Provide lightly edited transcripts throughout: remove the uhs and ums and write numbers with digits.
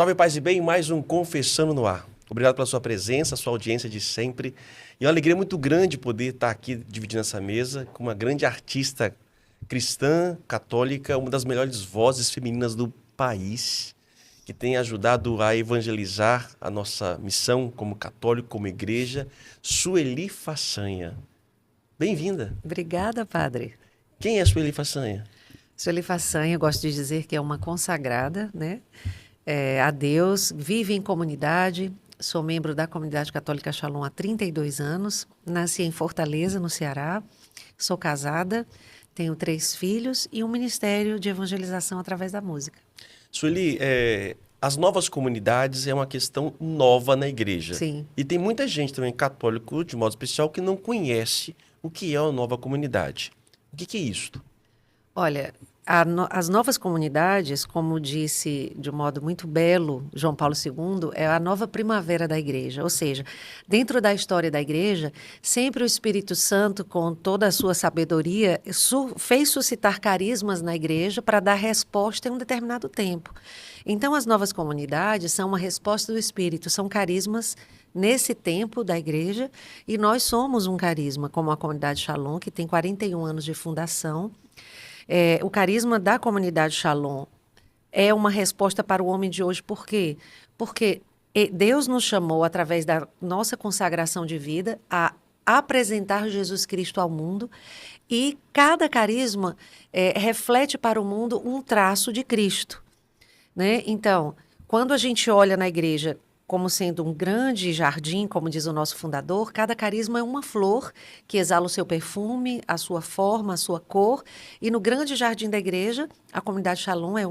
Salve, paz e bem, mais um Confessando no Ar. Obrigado pela sua presença, sua audiência de sempre. E é uma alegria muito grande poder estar aqui dividindo essa mesa com uma grande artista cristã, católica, uma das melhores vozes femininas do país, que tem ajudado a evangelizar a nossa missão como católico, como igreja, Sueli Façanha. Bem-vinda. Obrigada, padre. Quem é Sueli Façanha? Sueli Façanha, eu gosto de dizer que é uma consagrada, né? A Deus, vive em comunidade, sou membro da Comunidade Católica Shalom há 32 anos, nasci em Fortaleza, no Ceará, sou casada, tenho 3 filhos e um ministério de evangelização através da música. Sueli, as novas comunidades é uma questão nova na igreja. Sim. E tem muita gente também católico, de modo especial, que não conhece o que é uma nova comunidade. O que é isso? Olha, as novas comunidades, como disse de um modo muito belo João Paulo II, é a nova primavera da igreja. Ou seja, dentro da história da igreja, sempre o Espírito Santo, com toda a sua sabedoria, fez suscitar carismas na igreja para dar resposta em um determinado tempo. Então, as novas comunidades são uma resposta do Espírito, são carismas nesse tempo da igreja, e nós somos um carisma, como a Comunidade Shalom, que tem 41 anos de fundação. O carisma da Comunidade Shalom é uma resposta para o homem de hoje. Por quê? Porque Deus nos chamou, através da nossa consagração de vida, a apresentar Jesus Cristo ao mundo, e cada carisma reflete para o mundo um traço de Cristo, né? Então, quando a gente olha na igreja como sendo um grande jardim, como diz o nosso fundador, cada carisma é uma flor que exala o seu perfume, a sua forma, a sua cor. E no grande jardim da igreja, a Comunidade Shalom é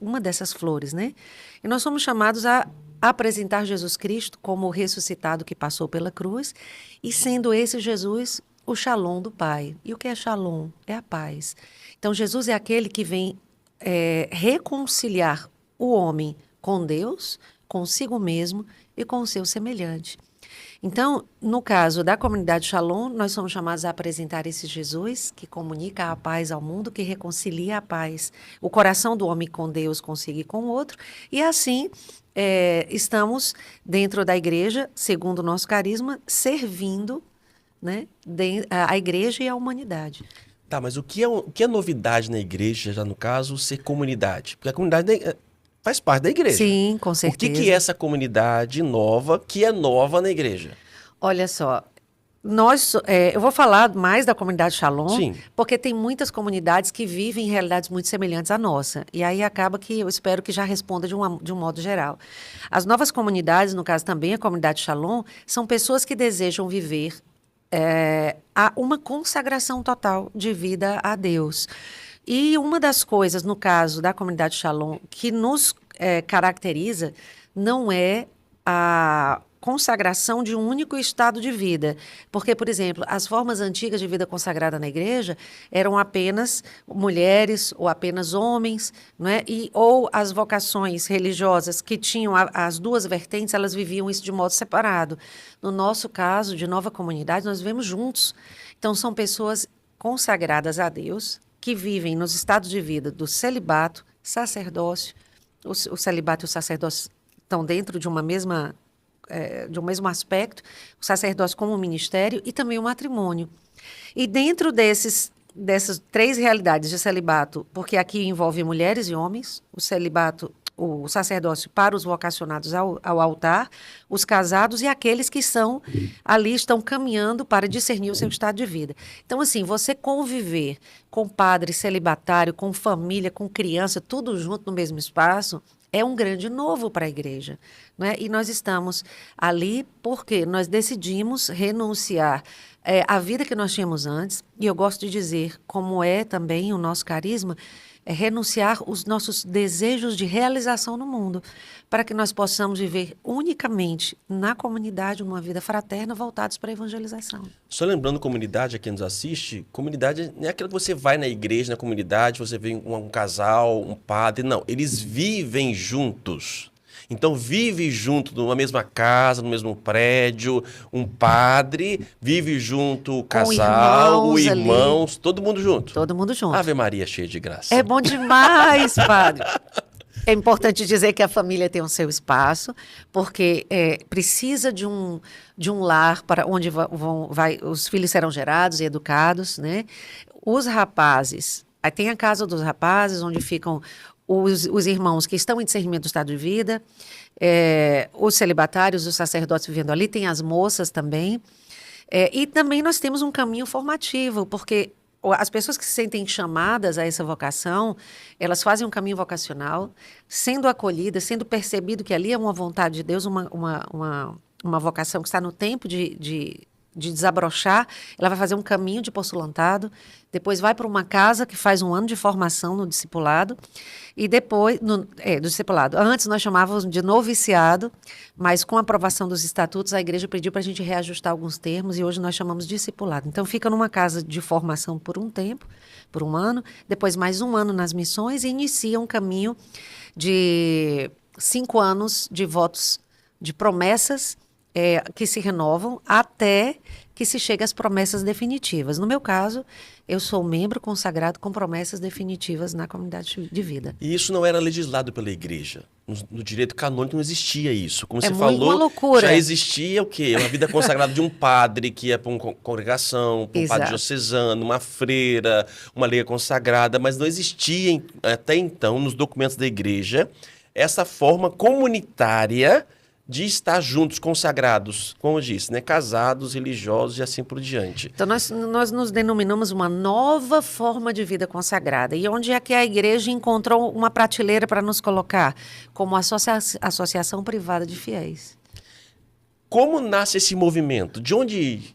uma dessas flores, né? E nós somos chamados a apresentar Jesus Cristo como o ressuscitado que passou pela cruz, e sendo esse Jesus o Shalom do Pai. E o que é Shalom? É a paz. Então, Jesus é aquele que vem reconciliar o homem com Deus, consigo mesmo e com o seu semelhante. Então, no caso da Comunidade Shalom, nós somos chamados a apresentar esse Jesus que comunica a paz ao mundo, que reconcilia a paz, o coração do homem com Deus, consigo e com o outro. E assim, estamos dentro da igreja, segundo o nosso carisma, servindo, né, a igreja e a humanidade. Tá, mas o que é novidade na igreja, já no caso, ser comunidade? Porque a comunidade faz parte da igreja. Sim, com certeza. O que é essa comunidade nova, que é nova na igreja? Olha só, eu vou falar mais da Comunidade Shalom, Sim, porque tem muitas comunidades que vivem em realidades muito semelhantes à nossa. E aí acaba que eu espero que já responda de um modo geral. As novas comunidades, no caso também a Comunidade Shalom, são pessoas que desejam viver uma consagração total de vida a Deus. E uma das coisas, no caso da Comunidade Shalom, que nos caracteriza, não é a consagração de um único estado de vida. Porque, por exemplo, as formas antigas de vida consagrada na igreja eram apenas mulheres ou apenas homens, não é? Ou as vocações religiosas que tinham as duas vertentes, elas viviam isso de modo separado. No nosso caso, de nova comunidade, nós vivemos juntos. Então, são pessoas consagradas a Deus, que vivem nos estados de vida do celibato, sacerdócio. O celibato e o sacerdócio estão dentro de um mesmo aspecto, o sacerdócio como ministério e também o matrimônio. E dentro dessas 3 realidades de celibato, porque aqui envolve mulheres e homens, o sacerdócio para os vocacionados ao altar, os casados e aqueles que estão caminhando para discernir o seu estado de vida. Então, assim, você conviver com padre celibatário, com família, com criança, tudo junto no mesmo espaço, é um grande novo para a igreja, né? E nós estamos ali porque nós decidimos renunciar à vida que nós tínhamos antes, e eu gosto de dizer, como é também o nosso carisma, renunciar os nossos desejos de realização no mundo, para que nós possamos viver unicamente na comunidade, uma vida fraterna, voltados para a evangelização. Só lembrando, comunidade, a quem nos assiste, comunidade não é aquilo que você vai na igreja, na comunidade, você vê um casal, um padre, não. Eles vivem juntos. Então, vive junto numa mesma casa, no mesmo prédio, um padre, vive junto o casal, os irmãos, todo mundo junto. Todo mundo junto. Ave Maria cheia de graça. É bom demais, padre. É importante dizer que a família tem o seu espaço, porque precisa de um lar para onde os filhos serão gerados e educados, né? Os rapazes, aí tem a casa dos rapazes, onde ficam os irmãos que estão em discernimento do estado de vida, os celibatários, os sacerdotes vivendo ali, tem as moças também. E também nós temos um caminho formativo, porque as pessoas que se sentem chamadas a essa vocação, elas fazem um caminho vocacional, sendo acolhidas, sendo percebido que ali é uma vontade de Deus, uma vocação que está no tempo de desabrochar. Ela vai fazer um caminho de postulantado, depois vai para uma casa que faz um ano de formação no discipulado, e depois, do discipulado. Antes nós chamávamos de noviciado, mas com a aprovação dos estatutos, a igreja pediu para a gente reajustar alguns termos, e hoje nós chamamos de discipulado. Então fica numa casa de formação por um tempo, por um ano, depois mais um ano nas missões, e inicia um caminho de 5 anos de votos, de promessas, que se renovam até que se chegue às promessas definitivas. No meu caso, eu sou membro consagrado com promessas definitivas na comunidade de vida. E isso não era legislado pela igreja. No direito canônico não existia isso. Como você Uma falou, loucura. já existia o quê? Uma vida consagrada de um padre que ia para uma congregação, para um padre diocesano, uma freira, uma leiga consagrada, mas não existia até então, nos documentos da igreja, essa forma comunitária de estar juntos, consagrados, como eu disse, né? Casados, religiosos e assim por diante. Então, nós nos denominamos uma nova forma de vida consagrada. E onde é que a igreja encontrou uma prateleira para nos colocar? Como associação privada de fiéis. Como nasce esse movimento? De onde...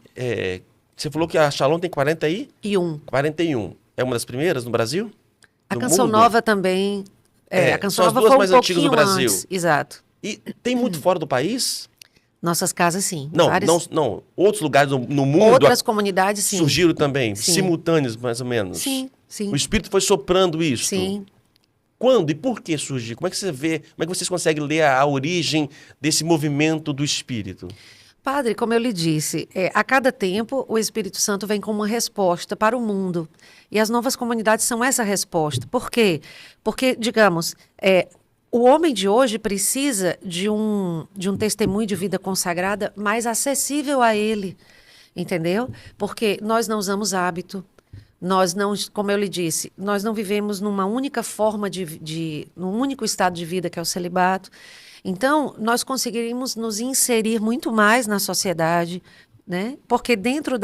você falou que a Shalom tem 41? 41. É uma das primeiras no Brasil? A Canção Nova também. A Canção Nova foi um pouquinho antes. Exato. E tem muito fora do país? Nossas casas, sim. Não. Outros lugares no mundo... Outras comunidades, sim. Surgiram também, sim. Simultâneos, mais ou menos? Sim. O Espírito foi soprando isso? Sim. Quando e por que surgiu? Como é que você vê, como é que vocês conseguem ler a origem desse movimento do Espírito? Padre, como eu lhe disse, a cada tempo o Espírito Santo vem com uma resposta para o mundo. E as novas comunidades são essa resposta. Por quê? Porque, digamos... o homem de hoje precisa de um testemunho de vida consagrada mais acessível a ele, entendeu? Porque nós não usamos hábito, nós não, como eu lhe disse, nós não vivemos numa única forma num único estado de vida que é o celibato. Então, nós conseguiríamos nos inserir muito mais na sociedade, né? Porque dentro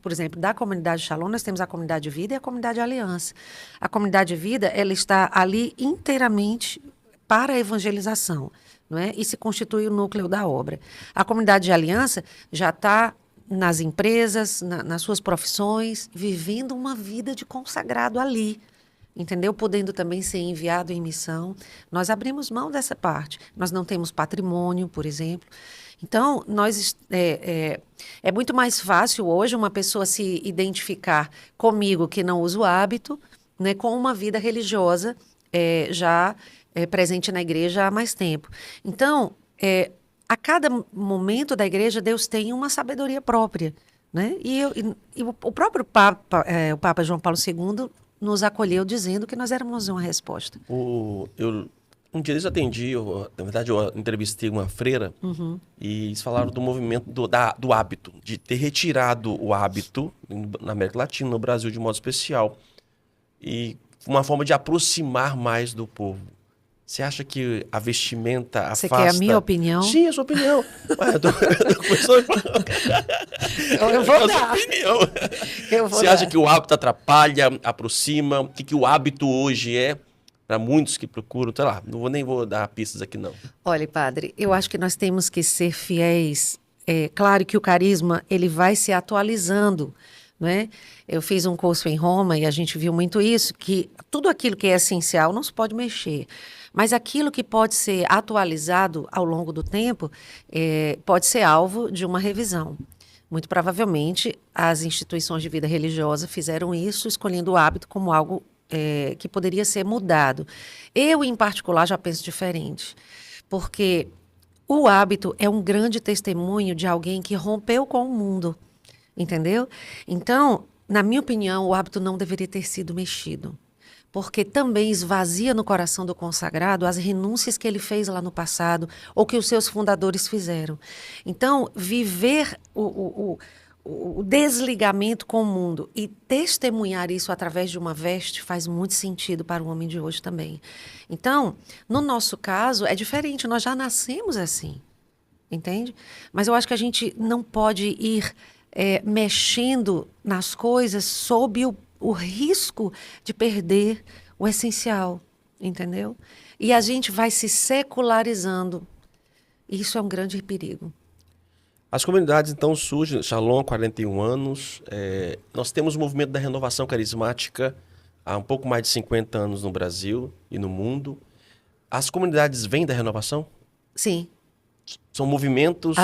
por exemplo, da comunidade Shalom, nós temos a comunidade de vida e a comunidade de aliança. A comunidade de vida, ela está ali inteiramente para a evangelização, não é? E se constitui o núcleo da obra. A comunidade de aliança já está nas empresas, nas suas profissões, vivendo uma vida de consagrado ali, entendeu? Podendo também ser enviado em missão. Nós abrimos mão dessa parte. Nós não temos patrimônio, por exemplo. Então, é muito mais fácil hoje uma pessoa se identificar comigo, que não uso hábito, né, com uma vida religiosa já presente na igreja há mais tempo. Então, a cada momento da igreja, Deus tem uma sabedoria própria, né? E o próprio o Papa João Paulo II nos acolheu dizendo que nós éramos uma resposta. Um dia eu atendi, na verdade eu entrevistei uma freira, e eles falaram do movimento do hábito, de ter retirado o hábito na América Latina, no Brasil de modo especial, e uma forma de aproximar mais do povo. Você acha que a vestimenta afasta... Você quer a minha opinião? Sim, a sua opinião. Ué, eu tô começando eu vou dar. Opinião. Você acha que o hábito atrapalha, aproxima? O que o hábito hoje é para muitos que procuram? Sei lá, nem vou dar pistas aqui, não. Olha, padre, eu acho que nós temos que ser fiéis. Claro que o carisma ele vai se atualizando, não é? Eu fiz um curso em Roma e a gente viu muito isso, que tudo aquilo que é essencial não se pode mexer. Mas aquilo que pode ser atualizado ao longo do tempo pode ser alvo de uma revisão. Muito provavelmente, as instituições de vida religiosa fizeram isso, escolhendo o hábito como algo que poderia ser mudado. Eu, em particular, já penso diferente, porque o hábito é um grande testemunho de alguém que rompeu com o mundo, entendeu? Então, na minha opinião, o hábito não deveria ter sido mexido. porque também esvazia no coração do consagrado as renúncias que ele fez lá no passado ou que os seus fundadores fizeram. Então, viver o desligamento com o mundo e testemunhar isso através de uma veste faz muito sentido para o homem de hoje também. Então, no nosso caso, é diferente, nós já nascemos assim, entende? Mas eu acho que a gente não pode ir mexendo nas coisas sob o risco de perder o essencial, entendeu? E a gente vai se secularizando. Isso é um grande perigo. As comunidades, então, surgem, Shalom, 41 anos. Nós temos o movimento da renovação carismática há um pouco mais de 50 anos no Brasil e no mundo. As comunidades vêm da renovação? Sim. São movimentos...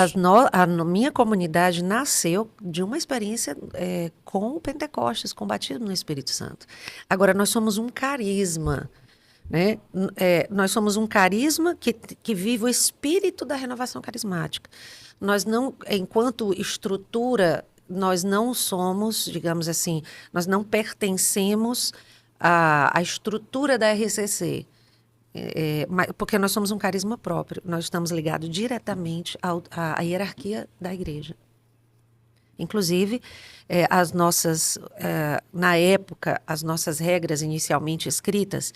A minha comunidade nasceu de uma experiência com o Pentecostes, com o batismo no Espírito Santo. Agora, nós somos um carisma, né? Nós somos um carisma que vive o espírito da renovação carismática. Nós não, enquanto estrutura, nós não somos, digamos assim, nós não pertencemos à estrutura da RCC. Porque nós somos um carisma próprio, nós estamos ligados diretamente à hierarquia da igreja. Inclusive, na época, as nossas regras inicialmente escritas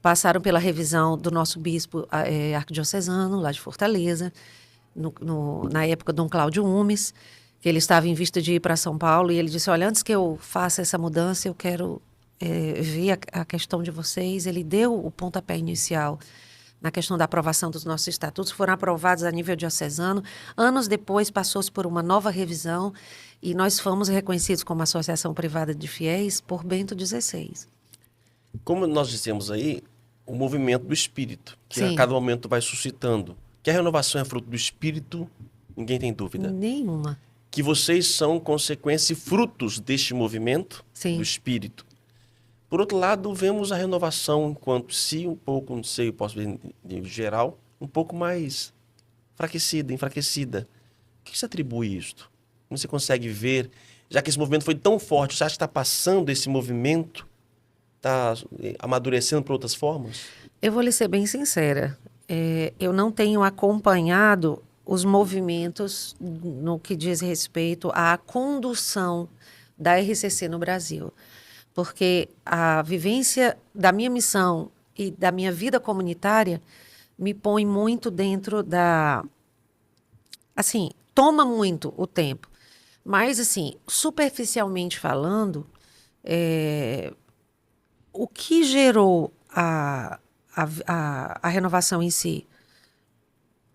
passaram pela revisão do nosso bispo arquidiocesano, lá de Fortaleza, na época Dom Cláudio Umes, que ele estava em vista de ir para São Paulo, e ele disse, olha, antes que eu faça essa mudança, eu quero... vi a questão de vocês, ele deu o pontapé inicial na questão da aprovação dos nossos estatutos, foram aprovados a nível diocesano, anos depois passou-se por uma nova revisão e nós fomos reconhecidos como Associação Privada de Fiéis por Bento XVI. Como nós dissemos aí, o movimento do Espírito, que Sim. a cada momento vai suscitando. Que a renovação é fruto do Espírito, ninguém tem dúvida. Nenhuma. Que vocês são consequência e frutos deste movimento Sim. do Espírito. Por outro lado, vemos a renovação enquanto se um pouco, não sei, eu posso ver em geral, um pouco mais enfraquecida. O que você atribui isto? Como você consegue ver, já que esse movimento foi tão forte, você acha que está passando esse movimento, está amadurecendo por outras formas? Eu vou lhe ser bem sincera, eu não tenho acompanhado os movimentos no que diz respeito à condução da RCC no Brasil. Porque a vivência da minha missão e da minha vida comunitária me põe muito dentro da... Assim, toma muito o tempo. Mas, assim, superficialmente falando, o que gerou a renovação em si,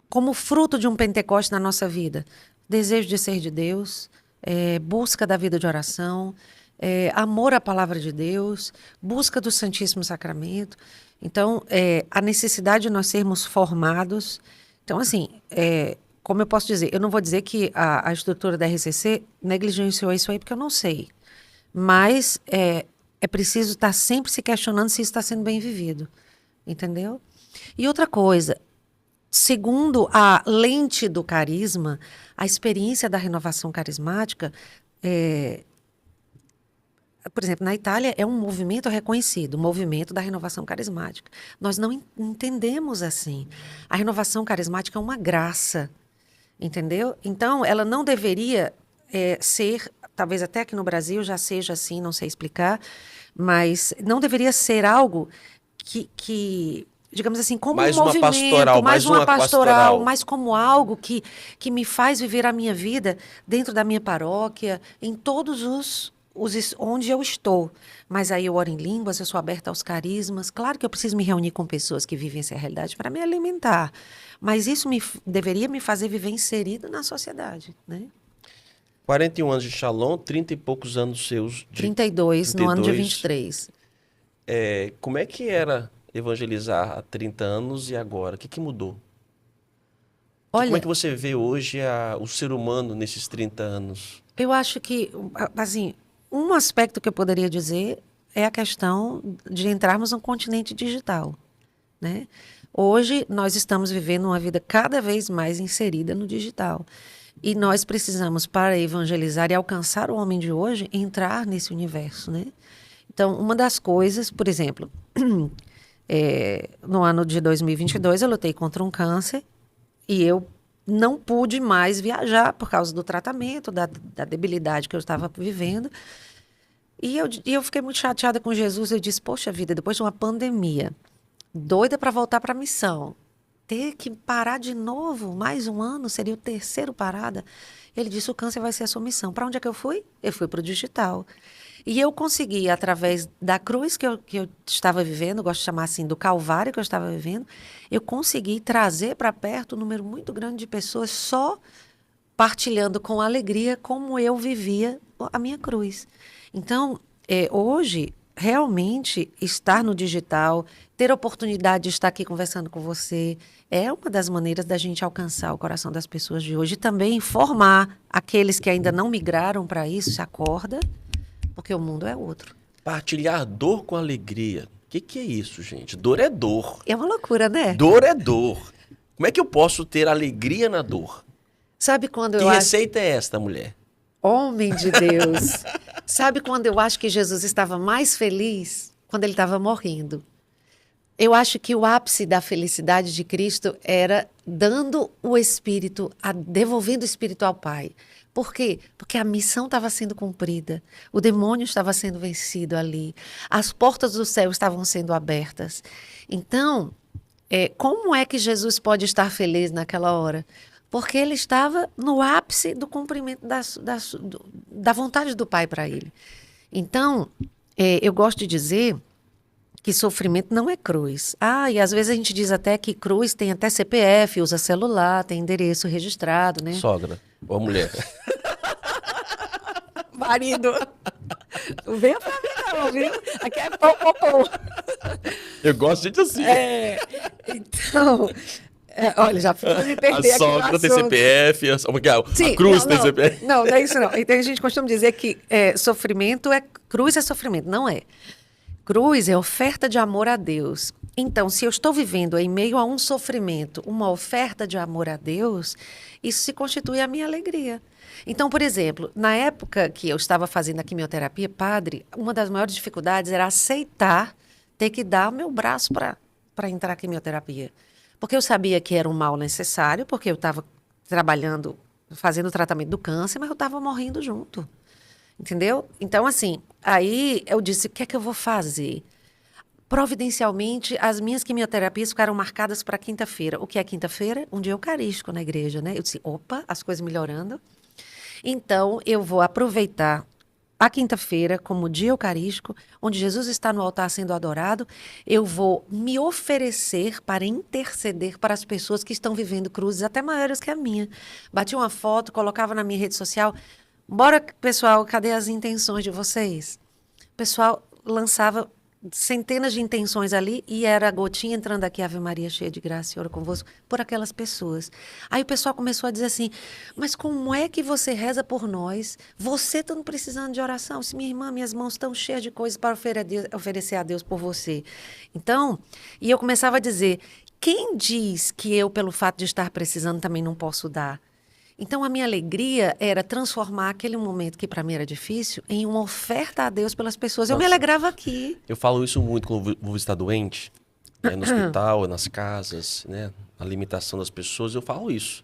como fruto de um Pentecoste na nossa vida? Desejo de ser de Deus, busca da vida de oração... amor à palavra de Deus, busca do Santíssimo Sacramento. Então, a necessidade de nós sermos formados. Então, assim, como eu posso dizer, eu não vou dizer que a estrutura da RCC negligenciou isso aí, porque eu não sei. Mas é preciso estar sempre se questionando se isso está sendo bem vivido. Entendeu? E outra coisa, segundo a lente do carisma, a experiência da renovação carismática por exemplo, na Itália é um movimento reconhecido, o movimento da renovação carismática. Nós não entendemos assim. A renovação carismática é uma graça, entendeu? Então, ela não deveria ser, talvez até aqui no Brasil já seja assim, não sei explicar, mas não deveria ser algo que digamos assim, como mais um movimento, mais uma pastoral, mais como algo que me faz viver a minha vida dentro da minha paróquia, em todos onde eu estou. Mas aí eu oro em línguas, eu sou aberta aos carismas. Claro que eu preciso me reunir com pessoas que vivem essa realidade para me alimentar. Mas isso deveria me fazer viver inserido na sociedade, né? 41 anos de Shalom, 30 e poucos anos seus. 32, no ano de 23. Como é que era evangelizar há 30 anos e agora? O que mudou? Olha, como é que você vê hoje o ser humano nesses 30 anos? Eu acho que, assim, um aspecto que eu poderia dizer é a questão de entrarmos num continente digital, né? Hoje, nós estamos vivendo uma vida cada vez mais inserida no digital. E nós precisamos, para evangelizar e alcançar o homem de hoje, entrar nesse universo, né? Então, uma das coisas, por exemplo, no ano de 2022 eu lutei contra um câncer e eu não pude mais viajar por causa do tratamento, da debilidade que eu estava vivendo. E eu fiquei muito chateada com Jesus. Eu disse, poxa vida, depois de uma pandemia, doida para voltar para a missão, ter que parar de novo, mais um ano, seria o terceiro parada. Ele disse, o câncer vai ser a sua missão. Para onde é que eu fui? Eu fui para o digital. E eu consegui, através da cruz que eu estava vivendo, gosto de chamar assim, do calvário que eu estava vivendo, eu consegui trazer para perto um número muito grande de pessoas só partilhando com alegria como eu vivia a minha cruz. Então, hoje, realmente, estar no digital, ter a oportunidade de estar aqui conversando com você, é uma das maneiras da gente alcançar o coração das pessoas de hoje. E também informar aqueles que ainda não migraram para isso, se acorda, porque o mundo é outro. Partilhar dor com alegria. O que é isso, gente? Dor é dor. É uma loucura, né? Dor é dor. Como é que eu posso ter alegria na dor? Sabe quando Que eu acho... receita é esta, mulher? Homem de Deus. Sabe quando eu acho que Jesus estava mais feliz? Quando ele estava morrendo. Eu acho que o ápice da felicidade de Cristo era dando o Espírito, devolvendo o Espírito ao Pai. Por quê? Porque a missão estava sendo cumprida. O demônio estava sendo vencido ali. As portas do céu estavam sendo abertas. Então, como é que Jesus pode estar feliz naquela hora? Porque ele estava no ápice do cumprimento da vontade do Pai para ele. Então, eu gosto de dizer que sofrimento não é cruz. E às vezes a gente diz até que cruz tem até CPF, usa celular, tem endereço registrado, né? Sogra ou mulher? Marido. Não venha pra mim não, viu? Aqui é pô. Eu gosto de gente assim. Então... olha, já fui me perder a sogra aqui tem CPF, a cruz tem CPF. Não é isso não. Então a gente costuma dizer que sofrimento cruz é sofrimento. Não é. Cruz é oferta de amor a Deus. Então, se eu estou vivendo em meio a um sofrimento, uma oferta de amor a Deus, isso se constitui a minha alegria. Então, por exemplo, na época que eu estava fazendo a quimioterapia, padre, uma das maiores dificuldades era aceitar ter que dar o meu braço para entrar na quimioterapia. Porque eu sabia que era um mal necessário, porque eu estava trabalhando, fazendo o tratamento do câncer, mas eu estava morrendo junto. Entendeu? Então, assim, aí eu disse, o que é que eu vou fazer? Providencialmente, as minhas quimioterapias ficaram marcadas para quinta-feira. O que é quinta-feira? Um dia eucarístico na igreja, né? Eu disse, opa, as coisas melhorando. Então, eu vou aproveitar a quinta-feira como dia eucarístico, onde Jesus está no altar sendo adorado. Eu vou me oferecer para interceder para as pessoas que estão vivendo cruzes até maiores que a minha. Bati uma foto, colocava na minha rede social. Bora, pessoal, cadê as intenções de vocês? O pessoal lançava centenas de intenções ali e era a gotinha entrando aqui, Ave Maria, cheia de graça, Senhor é convosco, por aquelas pessoas. Aí o pessoal começou a dizer assim, mas como é que você reza por nós? Você está precisando de oração? Se minha irmã, minhas mãos estão cheias de coisas para oferecer a Deus por você. Então, e eu começava a dizer, quem diz que eu, pelo fato de estar precisando, também não posso dar? Então, a minha alegria era transformar aquele momento que para mim era difícil em uma oferta a Deus pelas pessoas. Eu me alegrava aqui. Eu falo isso muito quando vou visitar doente, no hospital, nas casas, né, na alimentação das pessoas. Eu falo isso.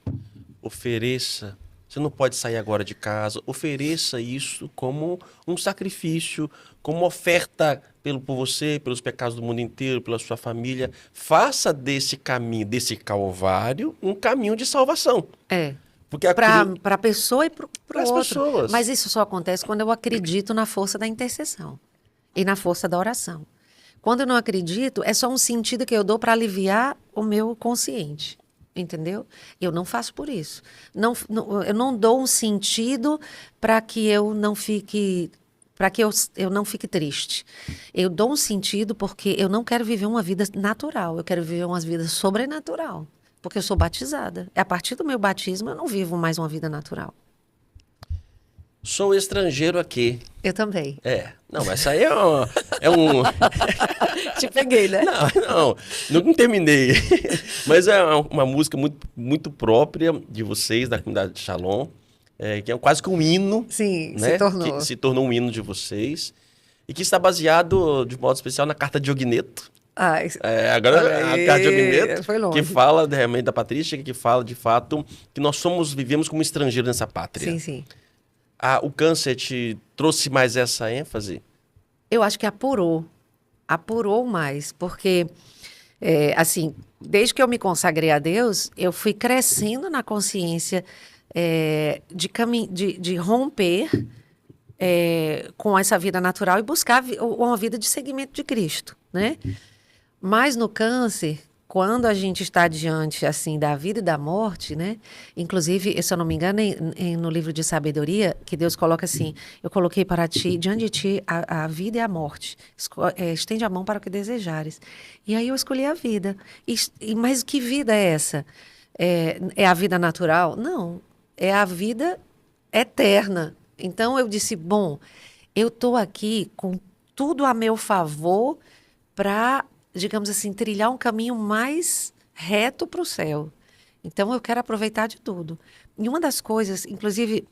Ofereça. Você não pode sair agora de casa. Ofereça isso como um sacrifício, como oferta por você, pelos pecados do mundo inteiro, pela sua família. Faça desse caminho, desse calvário, um caminho de salvação. Para a pessoa e para o outro. Pessoas. Mas isso só acontece quando eu acredito na força da intercessão e na força da oração. Quando eu não acredito, é só um sentido que eu dou para aliviar o meu consciente. Entendeu? Eu não faço por isso. Eu não dou um sentido para que eu não fique... para que eu não fique triste. Eu dou um sentido porque eu não quero viver uma vida natural. Eu quero viver uma vida sobrenatural. Porque eu sou batizada. A partir do meu batismo, eu não vivo mais uma vida natural. Sou estrangeiro aqui. Eu também. Não, mas isso aí é um... Te peguei, né? Não terminei. Mas é uma música muito, muito própria de vocês, da comunidade de Shalom, que é quase que um hino. Sim, né? se tornou. Que se tornou um hino de vocês. E que está baseado, de modo especial, na carta de Ogneto. Olha Agora, a aí, carta de Ogneto, foi longe. que fala realmente da patrística, que fala, de fato, que nós vivemos como estrangeiros nessa pátria. Sim, sim. O câncer te trouxe mais essa ênfase? Eu acho que apurou mais, porque, assim, desde que eu me consagrei a Deus, eu fui crescendo na consciência de romper com essa vida natural e buscar uma vida de seguimento de Cristo, né? Mas no câncer, quando a gente está diante assim da vida e da morte, né? Inclusive, se eu não me engano, no livro de sabedoria, que Deus coloca assim: eu coloquei para ti, diante de ti, a vida e a morte. Estende a mão para o que desejares. E aí eu escolhi a vida. Mas que vida é essa? É a vida natural? Não. É a vida eterna. Então eu disse: bom, eu estou aqui com tudo a meu favor para, digamos assim, trilhar um caminho mais reto para o céu. Então, eu quero aproveitar de tudo. E uma das coisas, inclusive,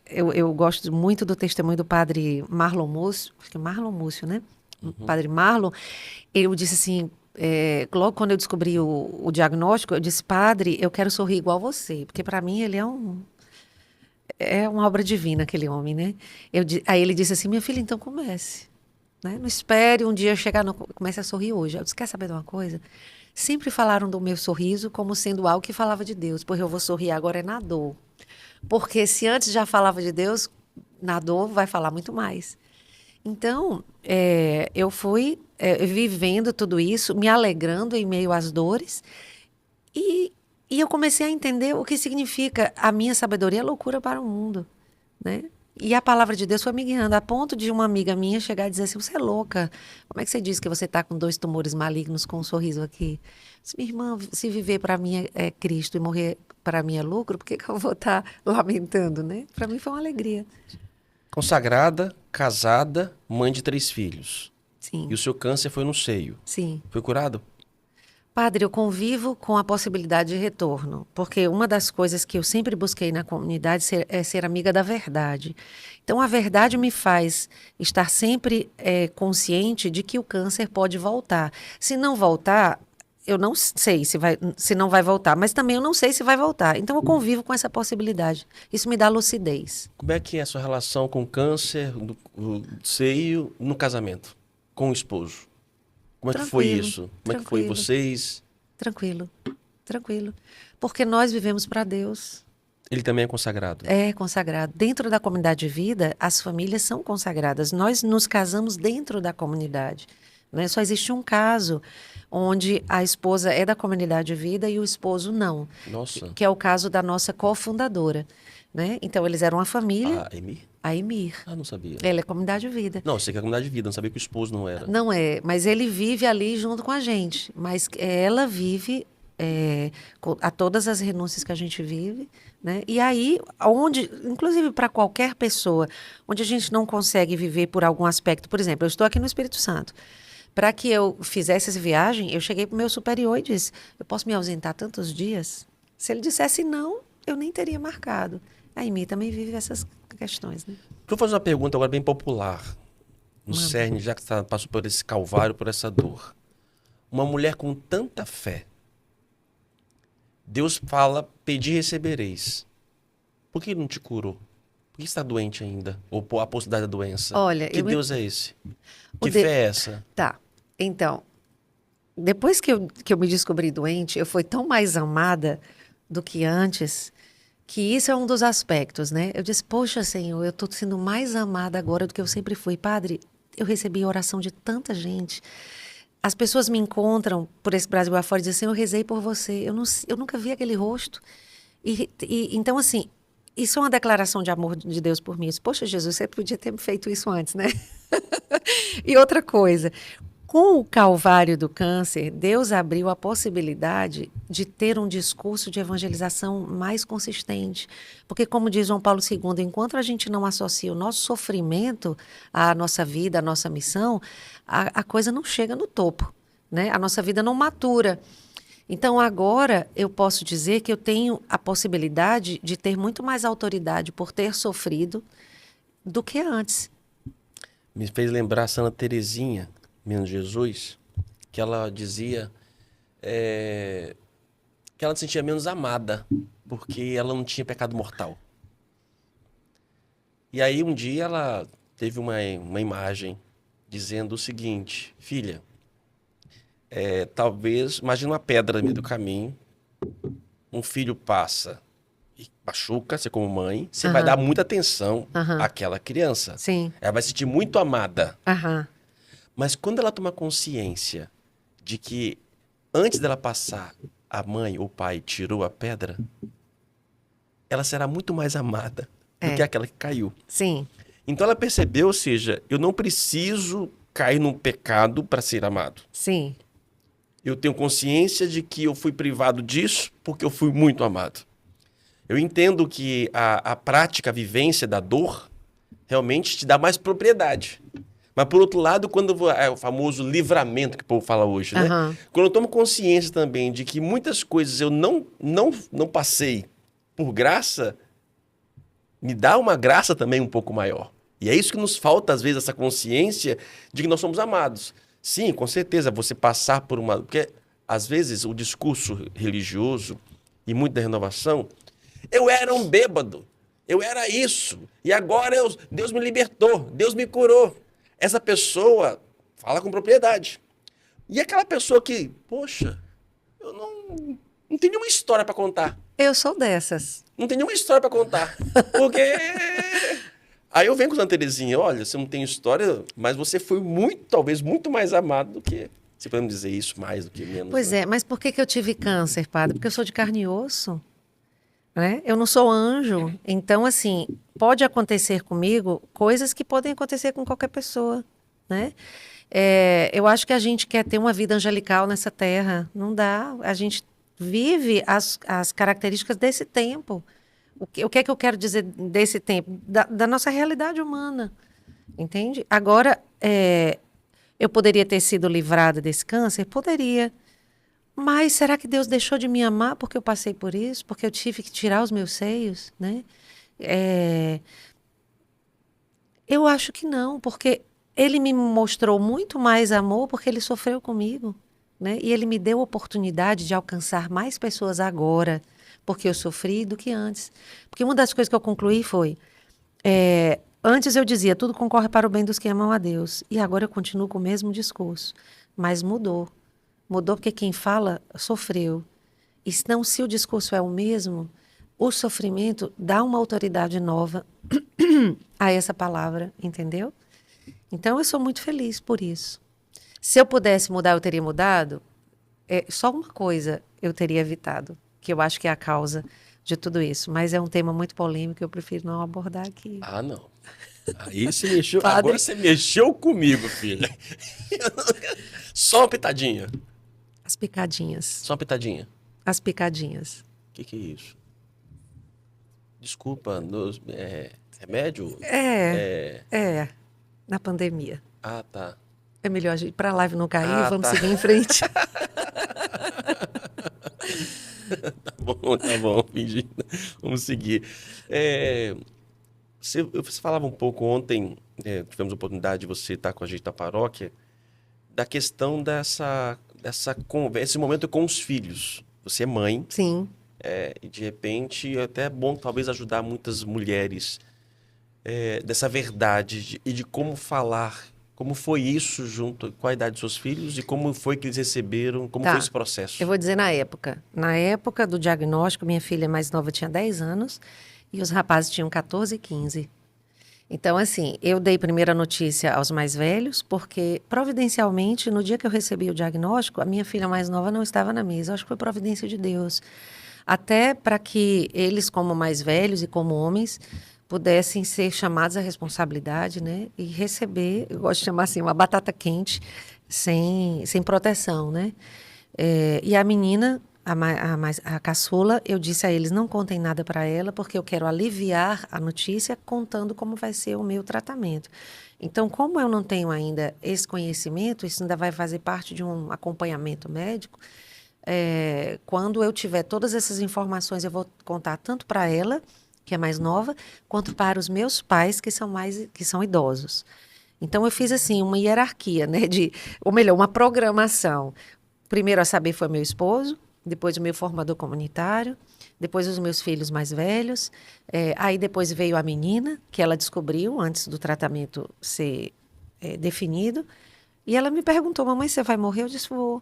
eu gosto muito do testemunho do padre Marlon Múcio, acho que é Marlon Múcio, né? Padre Marlon, ele disse assim, logo quando eu descobri o diagnóstico, eu disse: padre, eu quero sorrir igual você, porque para mim ele é uma obra divina, aquele homem, né? Aí ele disse assim: minha filha, então comece. Né? Não espere um dia chegar, não, comece a sorrir hoje. Eu disse: quer saber de uma coisa? Sempre falaram do meu sorriso como sendo algo que falava de Deus, porque eu vou sorrir agora na dor. Porque se antes já falava de Deus, na dor vai falar muito mais. Então, eu fui vivendo tudo isso, me alegrando em meio às dores, e eu comecei a entender o que significa a minha sabedoria é loucura para o mundo, né? E a palavra de Deus foi me guiando, a ponto de uma amiga minha chegar e dizer assim: você é louca, como é que você diz que você está com 2 tumores malignos com um sorriso aqui? Eu disse: minha irmã, se viver para mim é Cristo e morrer para mim é lucro, por que eu vou estar lamentando, né? Para mim foi uma alegria. Consagrada, casada, mãe de 3 filhos. Sim. E o seu câncer foi no seio. Sim. Foi curado? Padre, eu convivo com a possibilidade de retorno, porque uma das coisas que eu sempre busquei na comunidade é ser amiga da verdade. Então, a verdade me faz estar sempre consciente de que o câncer pode voltar. Se não voltar, eu não sei se não vai voltar, mas também eu não sei se vai voltar. Então, eu convivo com essa possibilidade. Isso me dá lucidez. Como é que é a sua relação com o câncer do seio no casamento, com o esposo? Como é que foi isso? Como é que foi vocês? Tranquilo, tranquilo. Porque nós vivemos para Deus. Ele também é consagrado? É consagrado. Dentro da comunidade de vida, as famílias são consagradas. Nós nos casamos dentro da comunidade, né? Só existe um caso onde a esposa é da comunidade de vida e o esposo não. Nossa. Que é o caso da nossa cofundadora, né? Então, eles eram uma família. A Emir? A Emir. Ah, não sabia. Ela é comunidade de vida. Não, eu sei que é comunidade de vida, não sabia que o esposo não era. Não é, mas ele vive ali junto com a gente. Mas ela vive a todas as renúncias que a gente vive, né? E aí, inclusive para qualquer pessoa, onde a gente não consegue viver por algum aspecto, por exemplo, eu estou aqui no Espírito Santo. Para que eu fizesse essa viagem, eu cheguei para o meu superior e disse: eu posso me ausentar tantos dias? Se ele dissesse não, eu nem teria marcado. A Emi também vive essas questões, né? Vou fazer uma pergunta agora bem popular. No cerne, já que você passou por esse calvário, por essa dor. Uma mulher com tanta fé, Deus fala: pedi e recebereis. Por que ele não te curou? Por que está doente ainda? Ou a possibilidade da doença? Olha, que Deus é esse? Que fé é essa? Tá, então, depois que eu me descobri doente, eu fui tão mais amada do que antes, que isso é um dos aspectos, né? Eu disse: poxa, Senhor, eu estou sendo mais amada agora do que eu sempre fui. Padre, eu recebi a oração de tanta gente. As pessoas me encontram por esse Brasil afora e dizem assim: eu rezei por você. Eu nunca vi aquele rosto. Então, assim, isso é uma declaração de amor de Deus por mim. Eu disse: poxa, Jesus, você podia ter feito isso antes, né? E outra coisa, com o calvário do câncer, Deus abriu a possibilidade de ter um discurso de evangelização mais consistente. Porque, como diz João Paulo II, enquanto a gente não associa o nosso sofrimento à nossa vida, à nossa missão, a coisa não chega no topo, né? A nossa vida não matura. Então, agora, eu posso dizer que eu tenho a possibilidade de ter muito mais autoridade por ter sofrido do que antes. Me fez lembrar a Santa Teresinha, Menino Jesus, que ela dizia que ela se sentia menos amada, porque ela não tinha pecado mortal. E aí um dia ela teve uma imagem dizendo o seguinte: filha, talvez, imagina uma pedra no meio do caminho, um filho passa e machuca, você como mãe, você vai dar Aham, muita atenção aham. àquela criança. Sim. Ela vai se sentir muito amada. Aham. Mas quando ela toma consciência de que antes dela passar, a mãe ou o pai tirou a pedra, ela será muito mais amada do que É. aquela que caiu. Sim. Então ela percebeu, ou seja, eu não preciso cair num pecado para ser amado. Sim. Eu tenho consciência de que eu fui privado disso porque eu fui muito amado. Eu entendo que a prática, a vivência da dor, realmente te dá mais propriedade. Mas, por outro lado, quando é o famoso livramento que o povo fala hoje, né? Aham. Quando eu tomo consciência também de que muitas coisas eu não passei por graça, me dá uma graça também um pouco maior. E é isso que nos falta, às vezes, essa consciência de que nós somos amados. Sim, com certeza, você passar por uma... Porque, às vezes, o discurso religioso e muito da renovação, eu era um bêbado, eu era isso, e agora Deus me libertou, Deus me curou. Essa pessoa fala com propriedade. E aquela pessoa que, poxa, eu não tenho nenhuma história para contar. Eu sou dessas. Não tem nenhuma história para contar. Porque. Aí eu venho com Santa Teresinha, olha, você não tem história, mas você foi muito, talvez, muito mais amado do que. Se podemos dizer isso mais do que menos. Pois né? é, mas por que que eu tive câncer, padre? Porque eu sou de carne e osso, né? Eu não sou anjo. Então, assim, pode acontecer comigo coisas que podem acontecer com qualquer pessoa, né? Eu acho que a gente quer ter uma vida angelical nessa terra. Não dá. A gente vive as características desse tempo. O que é que eu quero dizer desse tempo? Da nossa realidade humana, entende? Agora, eu poderia ter sido livrada desse câncer? Poderia. Mas será que Deus deixou de me amar porque eu passei por isso? Porque eu tive que tirar os meus seios, né? É, eu acho que não, porque ele me mostrou muito mais amor porque ele sofreu comigo, né? E ele me deu a oportunidade de alcançar mais pessoas agora, porque eu sofri do que antes. Porque uma das coisas que eu concluí foi, antes eu dizia, tudo concorre para o bem dos que amam a Deus. E agora eu continuo com o mesmo discurso, mas mudou. Mudou porque quem fala sofreu. E senão, se o discurso é o mesmo, o sofrimento dá uma autoridade nova a essa palavra, entendeu? Então, eu sou muito feliz por isso. Se eu pudesse mudar, eu teria mudado. Só uma coisa eu teria evitado, que eu acho que é a causa de tudo isso. Mas é um tema muito polêmico, eu prefiro não abordar aqui. Ah, não. Aí você mexeu. Padre. Agora você mexeu comigo, filha. Só uma pitadinha. As picadinhas. Só uma pitadinha. As picadinhas. O que é isso? Desculpa, remédio? Na pandemia. Ah, tá. É melhor a gente ir para a live não cair, vamos tá. seguir em frente. Tá bom, fingindo. Vamos seguir. Você falava um pouco ontem, tivemos a oportunidade de você estar com a gente na paróquia, da questão dessa conversa, esse momento com os filhos. Você é mãe, Sim. e de repente é até bom talvez ajudar muitas mulheres dessa verdade e de como falar, como foi isso junto com a idade dos seus filhos e como foi que eles receberam, como foi esse processo. Eu vou dizer na época. Na época do diagnóstico, minha filha mais nova tinha 10 anos e os rapazes tinham 14 e 15. Então, assim, eu dei primeira notícia aos mais velhos, porque, providencialmente, no dia que eu recebi o diagnóstico, a minha filha mais nova não estava na mesa. Eu acho que foi providência de Deus. Até para que eles, como mais velhos e como homens, pudessem ser chamados à responsabilidade, né? E receber, eu gosto de chamar assim, uma batata quente, sem proteção, né? E a menina, a caçula, eu disse a eles, não contem nada para ela, porque eu quero aliviar a notícia contando como vai ser o meu tratamento. Então, como eu não tenho ainda esse conhecimento, isso ainda vai fazer parte de um acompanhamento médico, quando eu tiver todas essas informações, eu vou contar tanto para ela, que é mais nova, quanto para os meus pais, que são idosos. Então, eu fiz, assim, uma hierarquia, né? Ou melhor, uma programação. Primeiro a saber foi meu esposo, depois o meu formador comunitário, depois os meus filhos mais velhos. Aí depois veio a menina, que ela descobriu antes do tratamento ser definido. E ela me perguntou, mamãe, você vai morrer? Eu disse, vou. Eu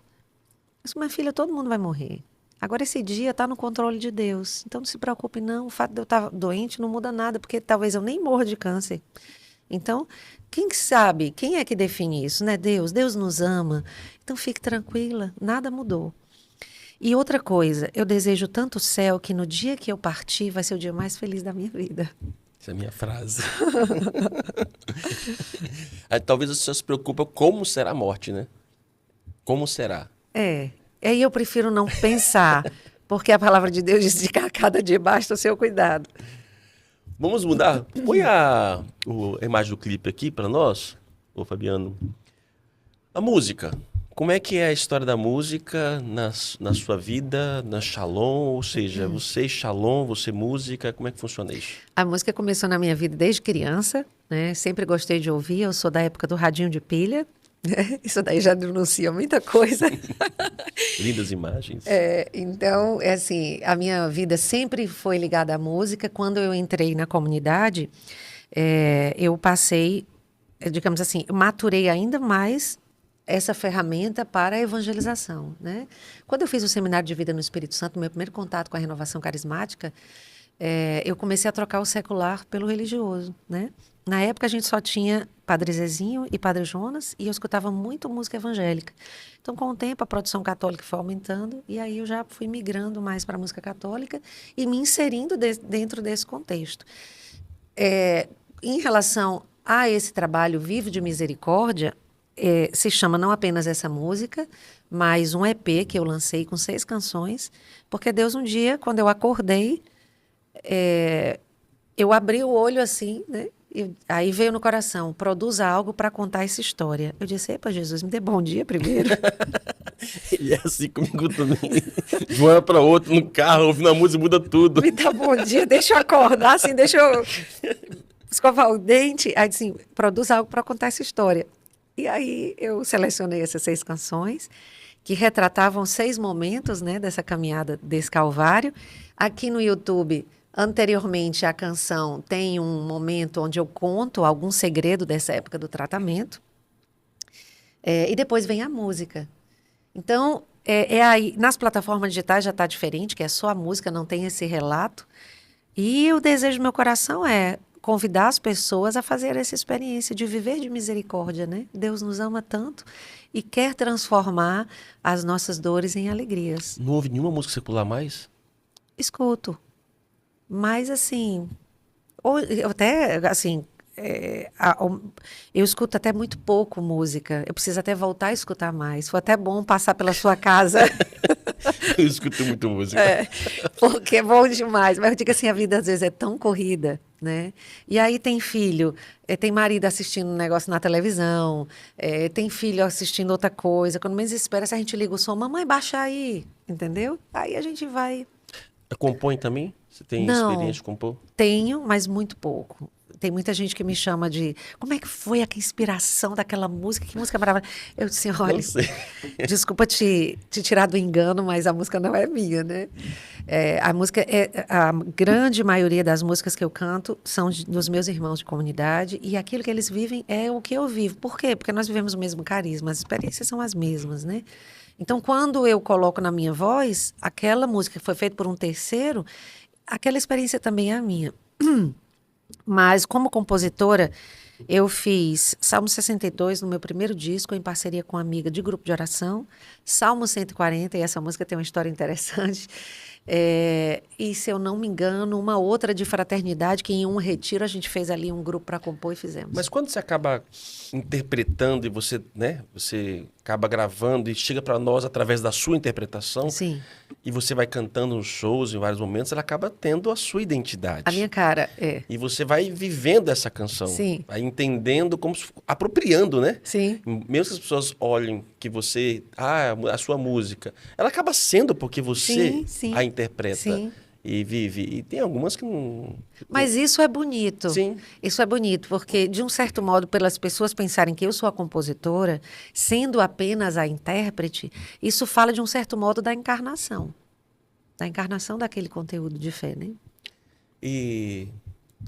disse, minha filha, todo mundo vai morrer. Agora, esse dia está no controle de Deus. Então, não se preocupe, não. O fato de eu estar doente não muda nada, porque talvez eu nem morra de câncer. Então, quem sabe? Quem é que define isso? Né? Deus. Deus nos ama. Então, fique tranquila. Nada mudou. E outra coisa, eu desejo tanto o céu que no dia que eu partir vai ser o dia mais feliz da minha vida. Essa é a minha frase. Aí, talvez você se preocupa como será a morte, né? Como será? Aí eu prefiro não pensar, porque a palavra de Deus diz que a cada dia basta o seu cuidado. Vamos mudar? Põe a imagem do clipe aqui para nós, ô Fabiano. A música. Como é que é a história da música na sua vida, na Shalom? Ou seja, você Shalom, você música, como é que funciona isso? A música começou na minha vida desde criança, né? Sempre gostei de ouvir, eu sou da época do radinho de pilha. Isso daí já denuncia muita coisa. Lindas imagens. Então, assim, a minha vida sempre foi ligada à música. Quando eu entrei na comunidade, eu passei, digamos assim, maturei ainda mais essa ferramenta para a evangelização, né? Quando eu fiz o seminário de vida no Espírito Santo, meu primeiro contato com a renovação carismática, eu comecei a trocar o secular pelo religioso, né? Na época, a gente só tinha Padre Zezinho e Padre Jonas, e eu escutava muito música evangélica. Então, com o tempo, a produção católica foi aumentando, e aí eu já fui migrando mais para a música católica e me inserindo dentro desse contexto. Em relação a esse trabalho Vivo de Misericórdia, se chama não apenas essa música, mas um EP que eu lancei com 6 canções, porque Deus um dia, quando eu acordei, eu abri o olho assim, né? E aí veio no coração, produza algo para contar essa história. Eu disse, epa, Jesus, me dê bom dia primeiro. E é assim comigo também. De um ano para outro, no carro, ouvindo a música, muda tudo. Me dá bom dia, deixa eu acordar, assim, deixa eu escovar o dente. Aí, assim, produz algo para contar essa história. E aí eu selecionei essas 6 canções, que retratavam 6 momentos, né, dessa caminhada, desse calvário. Aqui no YouTube, anteriormente à canção, tem um momento onde eu conto algum segredo dessa época do tratamento. E depois vem a música. Então, aí, nas plataformas digitais já está diferente, que é só a música, não tem esse relato. E o desejo do meu coração é convidar as pessoas a fazer essa experiência de viver de misericórdia, né? Deus nos ama tanto e quer transformar as nossas dores em alegrias. Não houve nenhuma música secular mais? Escuto. Mas, assim, eu até, assim, eu escuto até muito pouco música. Eu preciso até voltar a escutar mais. Foi até bom passar pela sua casa. Eu escuto muito música. Porque é bom demais. Mas eu digo assim, a vida às vezes é tão corrida, né? E aí tem filho, tem marido assistindo um negócio na televisão, tem filho assistindo outra coisa. Quando menos espera, se a gente liga o som, mamãe, baixa aí, entendeu? Aí a gente vai... Compõe também? Você tem experiência de compor? Tenho, mas muito pouco. Tem muita gente que me chama de... Como é que foi a inspiração daquela música? Que música maravilhosa. Eu disse, olha, desculpa te tirar do engano, mas a música não é minha, né? A grande maioria das músicas que eu canto são dos meus irmãos de comunidade, e aquilo que eles vivem é o que eu vivo. Por quê? Porque nós vivemos o mesmo carisma, as experiências são as mesmas, né? Então, quando eu coloco na minha voz, aquela música que foi feita por um terceiro, aquela experiência também é a minha. Mas, como compositora, eu fiz Salmo 62 no meu primeiro disco, em parceria com uma amiga de grupo de oração, Salmo 140, e essa música tem uma história interessante. E, se eu não me engano, uma outra de fraternidade, que em um retiro a gente fez ali um grupo para compor e fizemos. Mas quando você acaba interpretando e você, né, você acaba gravando e chega para nós através da sua interpretação, sim, e você vai cantando nos shows em vários momentos, ela acaba tendo a sua identidade. A minha cara, E você vai vivendo essa canção. Sim. Vai entendendo, apropriando, né? Sim. Mesmo que as pessoas olhem que você... a sua música. Ela acaba sendo porque você sim, a interpreta. Sim. e vive. E tem algumas que não... Mas isso é bonito. Sim. Isso é bonito, porque, de um certo modo, pelas pessoas pensarem que eu sou a compositora, sendo apenas a intérprete, isso fala, de um certo modo, da encarnação daquele conteúdo de fé, né? E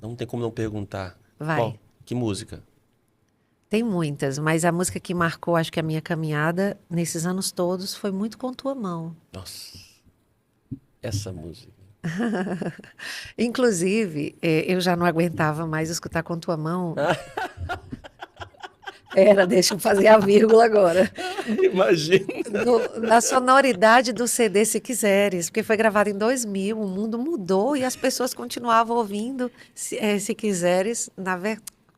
não tem como não perguntar. Vai. Qual? Que música? Tem muitas, mas a música que marcou, acho que a minha caminhada nesses anos todos foi muito Com Tua Mão. Nossa, essa música. Inclusive, eu já não aguentava mais escutar Com Tua Mão. Deixa eu fazer a vírgula agora. Imagina. Na sonoridade do CD Se Quiseres, porque foi gravado em 2000, o mundo mudou e as pessoas continuavam ouvindo Se Quiseres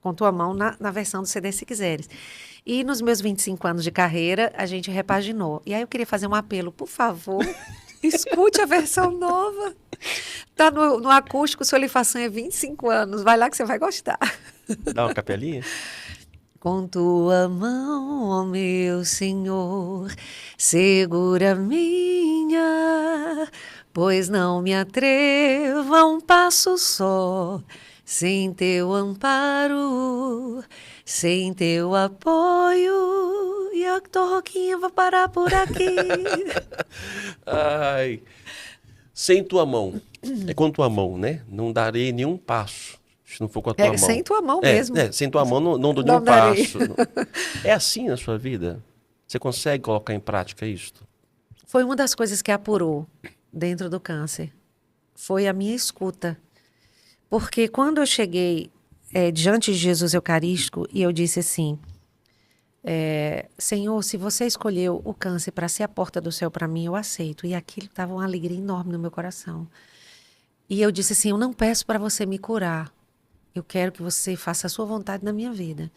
Com Tua Mão na versão do CD Se Quiseres. E nos meus 25 anos de carreira, a gente repaginou. E aí eu queria fazer um apelo, por favor, escute a versão nova. Tá no acústico, Solifação é 25 anos, vai lá que você vai gostar. Dá uma capelinha? Com tua mão, ó meu Senhor, segura minha, pois não me atrevo a um passo só, sem teu amparo, sem teu apoio. E eu que tô rouquinha, vou parar por aqui. Ai. Sem tua mão. É com tua mão, né? Não darei nenhum passo. Se não for com a tua mão. Sem tua mão mesmo. Sem tua mão não dou Não nenhum darei. passo. É assim na sua vida? Você consegue colocar em prática isto? Foi uma das coisas que apurou dentro do câncer. Foi a minha escuta. Porque quando eu cheguei diante de Jesus Eucarístico e eu disse assim, Senhor, se você escolheu o câncer para ser a porta do céu para mim, eu aceito. E aquilo estava uma alegria enorme no meu coração. E eu disse assim, eu não peço para você me curar. Eu quero que você faça a sua vontade na minha vida.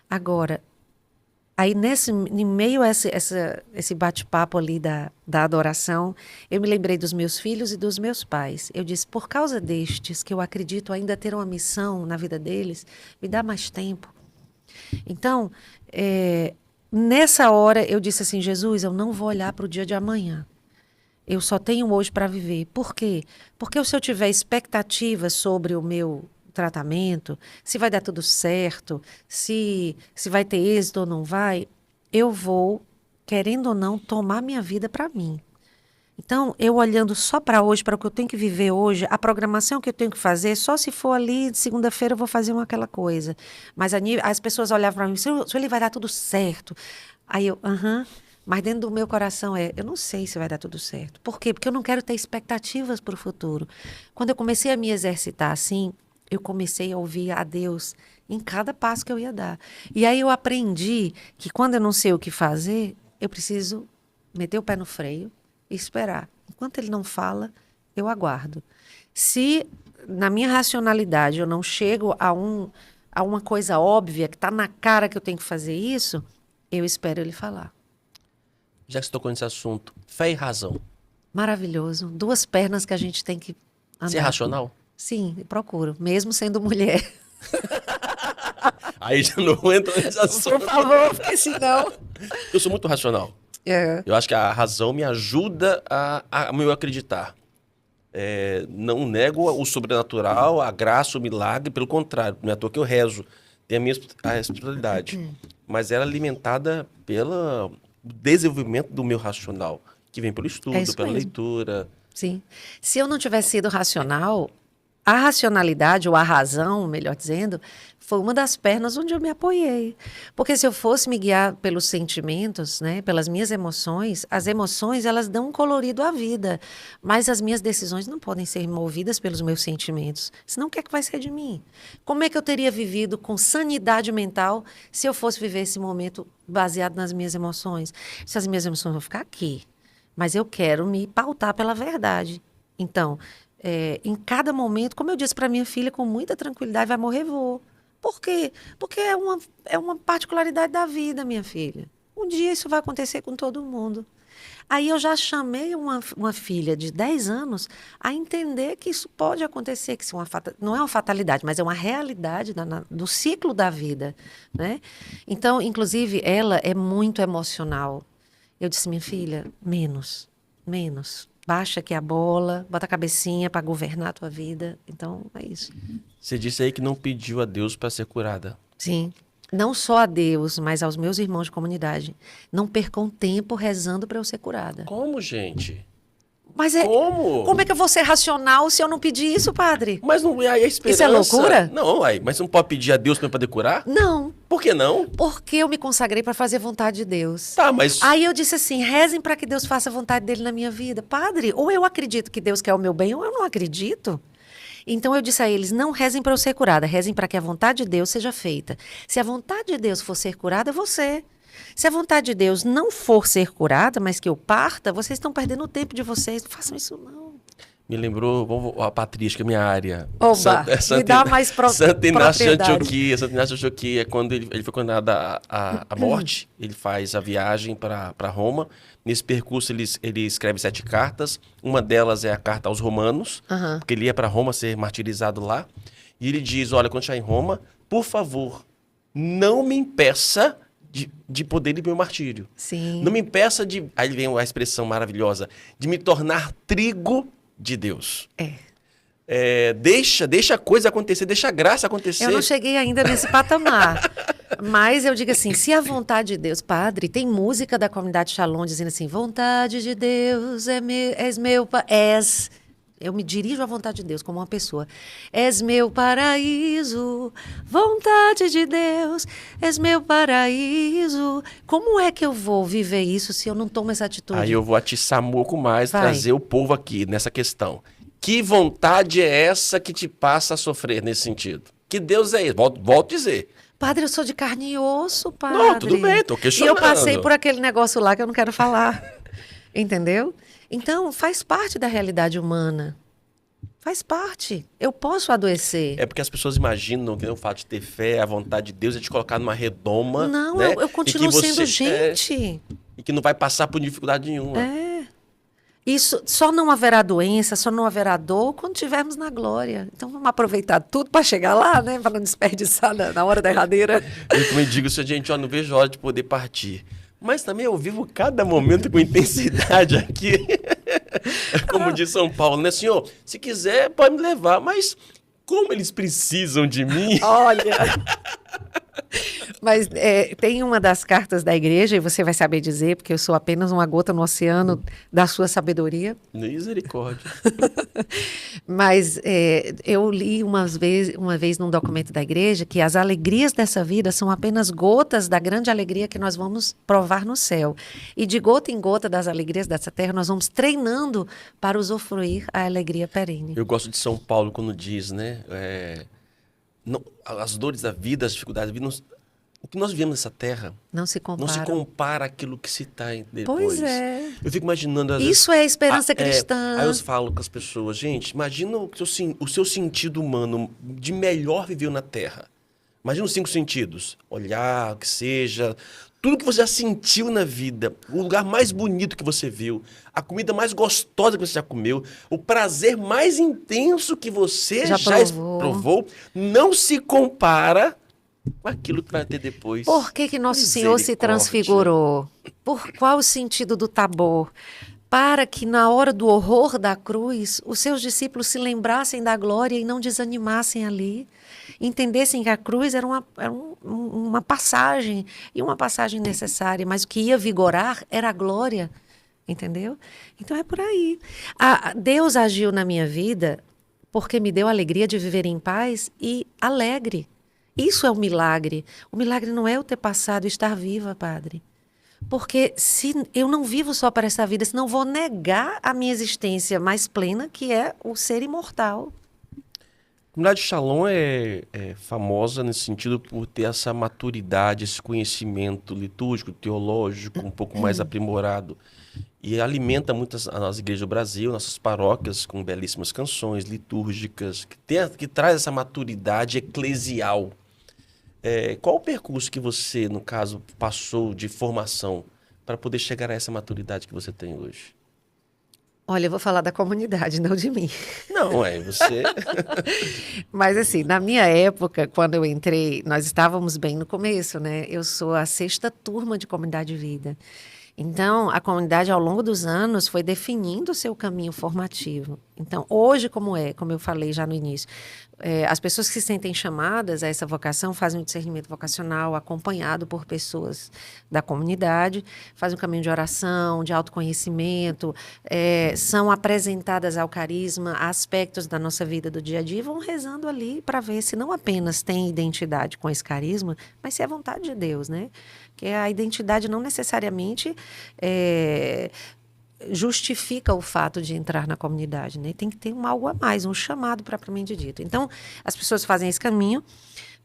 Agora, aí em meio a esse bate-papo ali da adoração, eu me lembrei dos meus filhos e dos meus pais. Eu disse, por causa destes, que eu acredito ainda ter uma missão na vida deles, me dá mais tempo. Então, nessa hora eu disse assim, Jesus, eu não vou olhar para o dia de amanhã. Eu só tenho hoje para viver. Por quê? Porque se eu tiver expectativas sobre o meu tratamento, se vai dar tudo certo, se vai ter êxito ou não vai, eu vou, querendo ou não, tomar minha vida para mim. Então, eu olhando só para hoje, para o que eu tenho que viver hoje, a programação que eu tenho que fazer, só se for ali, de segunda-feira eu vou fazer aquela coisa. Mas as pessoas olhavam para mim, se ele vai dar tudo certo. Aí eu, mas dentro do meu coração eu não sei se vai dar tudo certo. Por quê? Porque eu não quero ter expectativas para o futuro. Quando eu comecei a me exercitar assim, eu comecei a ouvir a Deus em cada passo que eu ia dar. E aí eu aprendi que quando eu não sei o que fazer, eu preciso meter o pé no freio e esperar. Enquanto ele não fala, eu aguardo. Se na minha racionalidade eu não chego a uma coisa óbvia, que está na cara que eu tenho que fazer isso, eu espero ele falar. Já que você tocou nesse assunto, fé e razão. Maravilhoso. Duas pernas que a gente tem que andar. Você é racional? Sim, procuro, mesmo sendo mulher. Aí já não entra nesse assunto. Por favor, porque senão... Eu sou muito racional. Eu acho que a razão me ajuda a meu acreditar. Não nego o sobrenatural, a graça, o milagre, pelo contrário. Não é à toa que eu rezo. Tem a espiritualidade. Mas ela é alimentada pelo desenvolvimento do meu racional, que vem pelo estudo, pela leitura. Sim. Se eu não tivesse sido racional, a racionalidade, ou a razão, melhor dizendo, foi uma das pernas onde eu me apoiei. Porque se eu fosse me guiar pelos sentimentos, né, pelas minhas emoções, as emoções, elas dão um colorido à vida. Mas as minhas decisões não podem ser movidas pelos meus sentimentos. Senão, o que é que vai ser de mim? Como é que eu teria vivido com sanidade mental se eu fosse viver esse momento baseado nas minhas emoções? Se as minhas emoções vão ficar aqui, mas eu quero me pautar pela verdade. Então... em cada momento, como eu disse para minha filha, com muita tranquilidade, vai morrer, vou. Por quê? Porque é uma particularidade da vida, minha filha. Um dia isso vai acontecer com todo mundo. Aí eu já chamei uma filha de 10 anos a entender que isso pode acontecer, que isso não é uma fatalidade, mas é uma realidade do ciclo da vida, né? Então, inclusive, ela é muito emocional. Eu disse, minha filha, menos. baixa aqui a bola, bota a cabecinha para governar a tua vida. Então, é isso. Você disse aí que não pediu a Deus para ser curada. Sim. Não só a Deus, mas aos meus irmãos de comunidade. Não percam tempo rezando para eu ser curada. Como, gente? Mas Como é que eu vou ser racional se eu não pedir isso, padre? Mas não é a esperança. Isso é loucura? Não, aí, mas você não pode pedir a Deus para poder curar? Não, Por que não? porque eu me consagrei para fazer a vontade de Deus. Tá, mas Aí eu disse assim, rezem para que Deus faça a vontade dele na minha vida. Padre, ou eu acredito que Deus quer o meu bem, ou eu não acredito. Então eu disse a eles, não rezem para eu ser curada, rezem para que a vontade de Deus seja feita. Se a vontade de Deus for ser curada, eu vou ser. Se a vontade de Deus não for ser curada, mas que eu parta, vocês estão perdendo o tempo de vocês. Não façam isso, não. me lembrou a patrística, minha área. Oba, me dá mais Santa Inácio de propriedade. Antioquia. Santa Inácio de Antioquia, quando ele foi condenado à morte, ele faz a viagem para Roma. Nesse percurso, ele escreve 7 cartas. Uma delas é a carta aos romanos, Aham. porque ele ia para Roma ser martirizado lá. E ele diz, olha, quando chegar em Roma, por favor, não me impeça de poder ir meu martírio. Sim. Não me impeça de... Aí vem a expressão maravilhosa, de me tornar trigo de Deus. Deixa a coisa acontecer, deixa a graça acontecer. Eu não cheguei ainda nesse patamar. Mas eu digo assim, se a vontade de Deus, padre, tem música da comunidade Shalom dizendo assim, vontade de Deus és meu... Eu me dirijo à vontade de Deus como uma pessoa. És meu paraíso, vontade de Deus, és meu paraíso. Como é que eu vou viver isso se eu não tomo essa atitude? Aí eu vou atiçar um pouco mais, Vai. trazer o povo aqui nessa questão. Que vontade é essa que te passa a sofrer nesse sentido? Que Deus é esse? Volto a dizer. Padre, eu sou de carne e osso, padre. Não, tudo bem, tô E questionando. eu passei por aquele negócio lá que eu não quero falar. Entendeu? Então, faz parte da realidade humana. Faz parte. Eu posso adoecer. É porque as pessoas imaginam que o fato de ter fé, a vontade de Deus é te colocar numa redoma. Não, né? eu continuo E que sendo gente. E que não vai passar por dificuldade nenhuma. Isso só não haverá doença, só não haverá dor quando estivermos na glória. Então vamos aproveitar tudo para chegar lá, né? Para não desperdiçar na hora derradeira. Eu também digo isso, gente, ó, não vejo a hora de poder partir. Mas também eu vivo cada momento com intensidade aqui. Como diz São Paulo, né? Senhor, se quiser, pode me levar, mas como eles precisam de mim... Olha... Mas tem uma das cartas da igreja, e você vai saber dizer, porque eu sou apenas uma gota no oceano da sua sabedoria. Misericórdia. Mas eu li uma vez num documento da igreja que as alegrias dessa vida são apenas gotas da grande alegria que nós vamos provar no céu. E de gota em gota das alegrias dessa terra, nós vamos treinando para usufruir a alegria perene. Eu gosto de São Paulo quando diz, né? As dores da vida, as dificuldades da vida, o que nós vivemos nessa terra Não se não se compara. compara àquilo que se está depois. Pois é. Eu fico imaginando... Às vezes, Isso é a esperança cristã. Aí eu falo com as pessoas, gente, imagina o seu sentido humano de melhor viveu na terra. Imagina os 5 sentidos. Olhar, o que seja... Tudo que você já sentiu na vida, o lugar mais bonito que você viu, a comida mais gostosa que você já comeu, o prazer mais intenso que você já provou, não se compara com aquilo que vai ter depois. Por que Nosso Senhor se transfigurou? Por qual o sentido do Tabor? Para que na hora do horror da cruz, os seus discípulos se lembrassem da glória e não desanimassem ali. Entendessem que a cruz era uma passagem, e uma passagem necessária, mas o que ia vigorar era a glória, entendeu? Então é por aí. Deus agiu na minha vida porque me deu a alegria de viver em paz e alegre. Isso é o milagre. O milagre não é eu ter passado e estar viva, padre. Porque se eu não vivo só para essa vida, senão vou negar a minha existência mais plena, que é o ser imortal. A comunidade Shalom é famosa nesse sentido por ter essa maturidade, esse conhecimento litúrgico, teológico, um pouco mais aprimorado. E alimenta muitas as igrejas do Brasil, nossas paróquias, com belíssimas canções litúrgicas, que traz essa maturidade eclesial. Qual o percurso que você, no caso, passou de formação para poder chegar a essa maturidade que você tem hoje? Olha, eu vou falar da comunidade, não de mim. Não, você... Mas assim, na minha época, quando eu entrei, nós estávamos bem no começo, né? Eu sou a 6ª turma de Comunidade de Vida. Então, a comunidade, ao longo dos anos, foi definindo o seu caminho formativo. Então, hoje, como eu falei já no início, as pessoas que se sentem chamadas a essa vocação fazem um discernimento vocacional acompanhado por pessoas da comunidade, fazem um caminho de oração, de autoconhecimento, são apresentadas ao carisma aspectos da nossa vida do dia a dia e vão rezando ali para ver se não apenas tem identidade com esse carisma, mas se é vontade de Deus, né? Que a identidade não necessariamente justifica o fato de entrar na comunidade, né? Tem que ter algo a mais, um chamado propriamente dito. Então, as pessoas fazem esse caminho,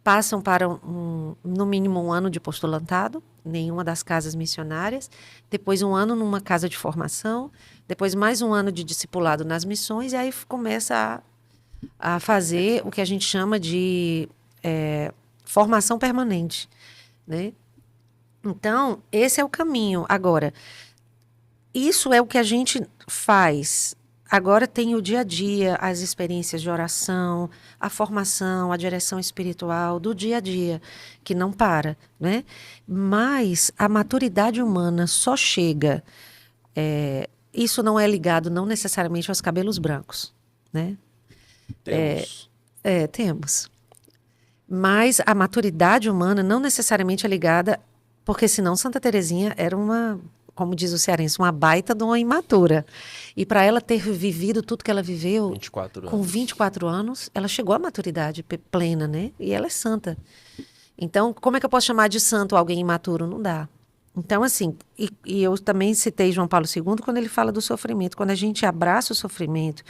passam para no mínimo um ano de postulantado, em nenhuma das casas missionárias, depois um ano numa casa de formação, depois mais um ano de discipulado nas missões, e aí começa a fazer o que a gente chama de formação permanente, né? Então, esse é o caminho. Agora, isso é o que a gente faz. Agora tem o dia a dia, as experiências de oração, a formação, a direção espiritual do dia a dia, que não para, né? Mas a maturidade humana só chega. Isso não é ligado não necessariamente aos cabelos brancos, né? Temos. Temos. Mas a maturidade humana não necessariamente é ligada, porque senão Santa Teresinha era uma, como diz o cearense, uma baita de uma imatura. E para ela ter vivido tudo que ela viveu, 24 com anos. 24 anos, ela chegou à maturidade plena, né? E ela é santa. Então, como é que eu posso chamar de santo alguém imaturo? Não dá. Então, assim, e eu também citei João Paulo II quando ele fala do sofrimento. Quando a gente abraça o sofrimento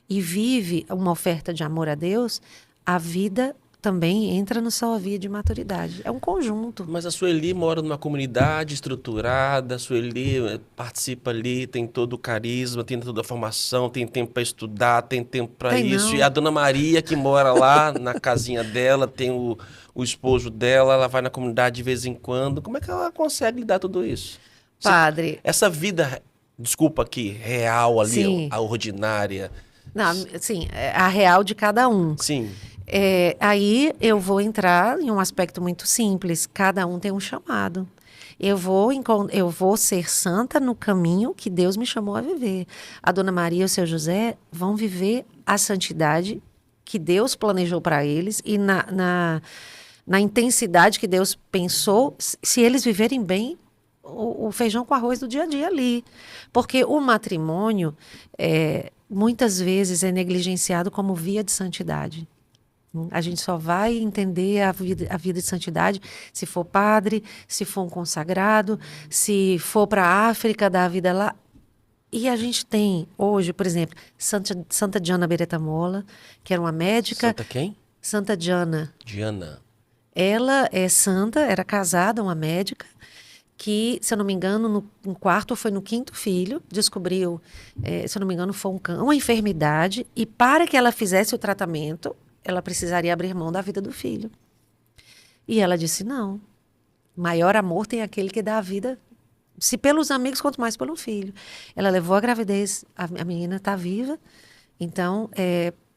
e vive uma oferta de amor a Deus, a vida também entra na sua via de maturidade. É um conjunto. Mas a Sueli mora numa comunidade estruturada, a Sueli participa ali, tem todo o carisma, tem toda a formação, tem tempo para estudar, tem tempo para Tem isso. não. E a Dona Maria, que mora lá na casinha dela, tem o esposo dela, ela vai na comunidade de vez em quando. Como é que ela consegue lidar tudo isso? Padre, Essa vida, desculpa aqui, real ali, sim. a ordinária. Não, assim, a real de cada um. Sim. Aí eu vou entrar em um aspecto muito simples. Cada um tem um chamado. Eu vou ser santa no caminho que Deus me chamou a viver. A Dona Maria e o seu José vão viver a santidade que Deus planejou para eles e na intensidade que Deus pensou, se eles viverem bem o feijão com arroz do dia a dia ali. Porque o matrimônio, muitas vezes, é negligenciado como via de santidade. A gente só vai entender a vida de santidade se for padre, se for um consagrado, se for para a África, dar a vida lá. E a gente tem hoje, por exemplo, Santa Diana Beretta Molla, que era uma médica. Santa quem? Santa Diana. Diana. Ela é santa, era casada, uma médica, que, se eu não me engano, no quarto ou foi no quinto filho, descobriu, se eu não me engano, foi uma enfermidade, e para que ela fizesse o tratamento, ela precisaria abrir mão da vida do filho. E ela disse, não, maior amor tem aquele que dá a vida, se pelos amigos, quanto mais pelo filho. Ela levou a gravidez, a menina está viva, então,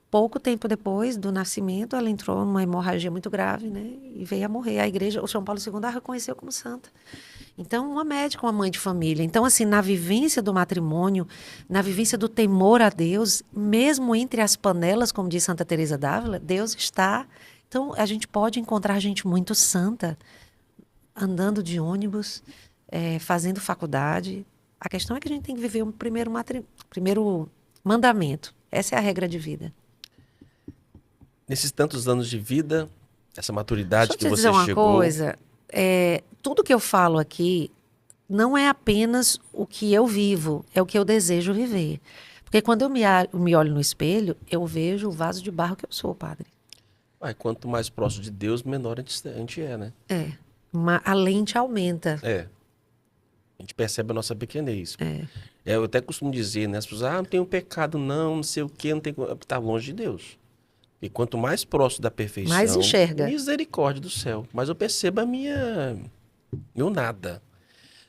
pouco tempo depois do nascimento, ela entrou numa hemorragia muito grave, né? E veio a morrer. A igreja, o João Paulo II, a reconheceu como santa. Então, uma médica, uma mãe de família. Então, assim, na vivência do matrimônio, na vivência do temor a Deus, mesmo entre as panelas, como diz Santa Teresa d'Ávila, Deus está. Então, a gente pode encontrar gente muito santa, andando de ônibus, fazendo faculdade. A questão é que a gente tem que viver o primeiro mandamento. Essa é a regra de vida. Nesses tantos anos de vida, essa maturidade que Deixa eu te você dizer uma chegou... coisa. Tudo que eu falo aqui não é apenas o que eu vivo, é o que eu desejo viver. Porque quando eu me olho no espelho, eu vejo o vaso de barro que eu sou, padre. Quanto mais próximo de Deus, menor a gente é, né? A lente aumenta. A gente percebe a nossa pequenez. Eu até costumo dizer, né? As pessoas, não tem um pecado não sei o quê, não tem... Tá longe de Deus. E quanto mais próximo da perfeição... Mais enxerga. Misericórdia do céu. Mas eu percebo meu nada.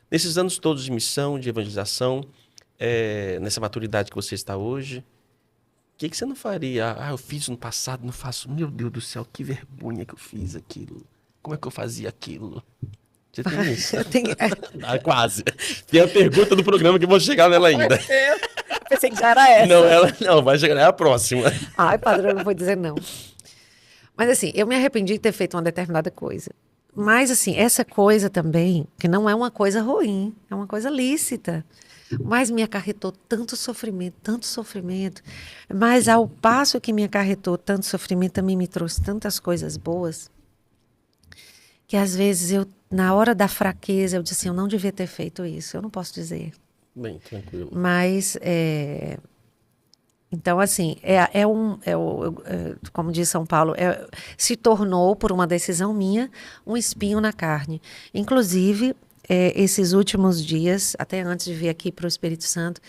Nesses anos todos de missão, de evangelização, nessa maturidade que você está hoje, o que você não faria? Eu fiz no passado, não faço. Meu Deus do céu, que vergonha que eu fiz aquilo. Como é que eu fazia aquilo? Você tem isso? Eu tenho... Ah, quase. Tem a pergunta do programa que eu vou chegar nela ainda. Pensei que já era essa. Não, ela não, vai chegar, é a próxima. Ai, padre, eu não vou dizer não. Mas assim, eu me arrependi de ter feito uma determinada coisa. Mas assim, essa coisa também, que não é uma coisa ruim, é uma coisa lícita. Mas me acarretou tanto sofrimento. Mas ao passo que me acarretou tanto sofrimento, também me trouxe tantas coisas boas, que às vezes eu, na hora da fraqueza, eu disse assim, eu não devia ter feito isso. Eu não posso dizer. Bem, tranquilo. Mas, então, assim, como diz São Paulo, se tornou, por uma decisão minha, um espinho na carne. Inclusive, esses últimos dias, até antes de vir aqui para o Espírito Santo,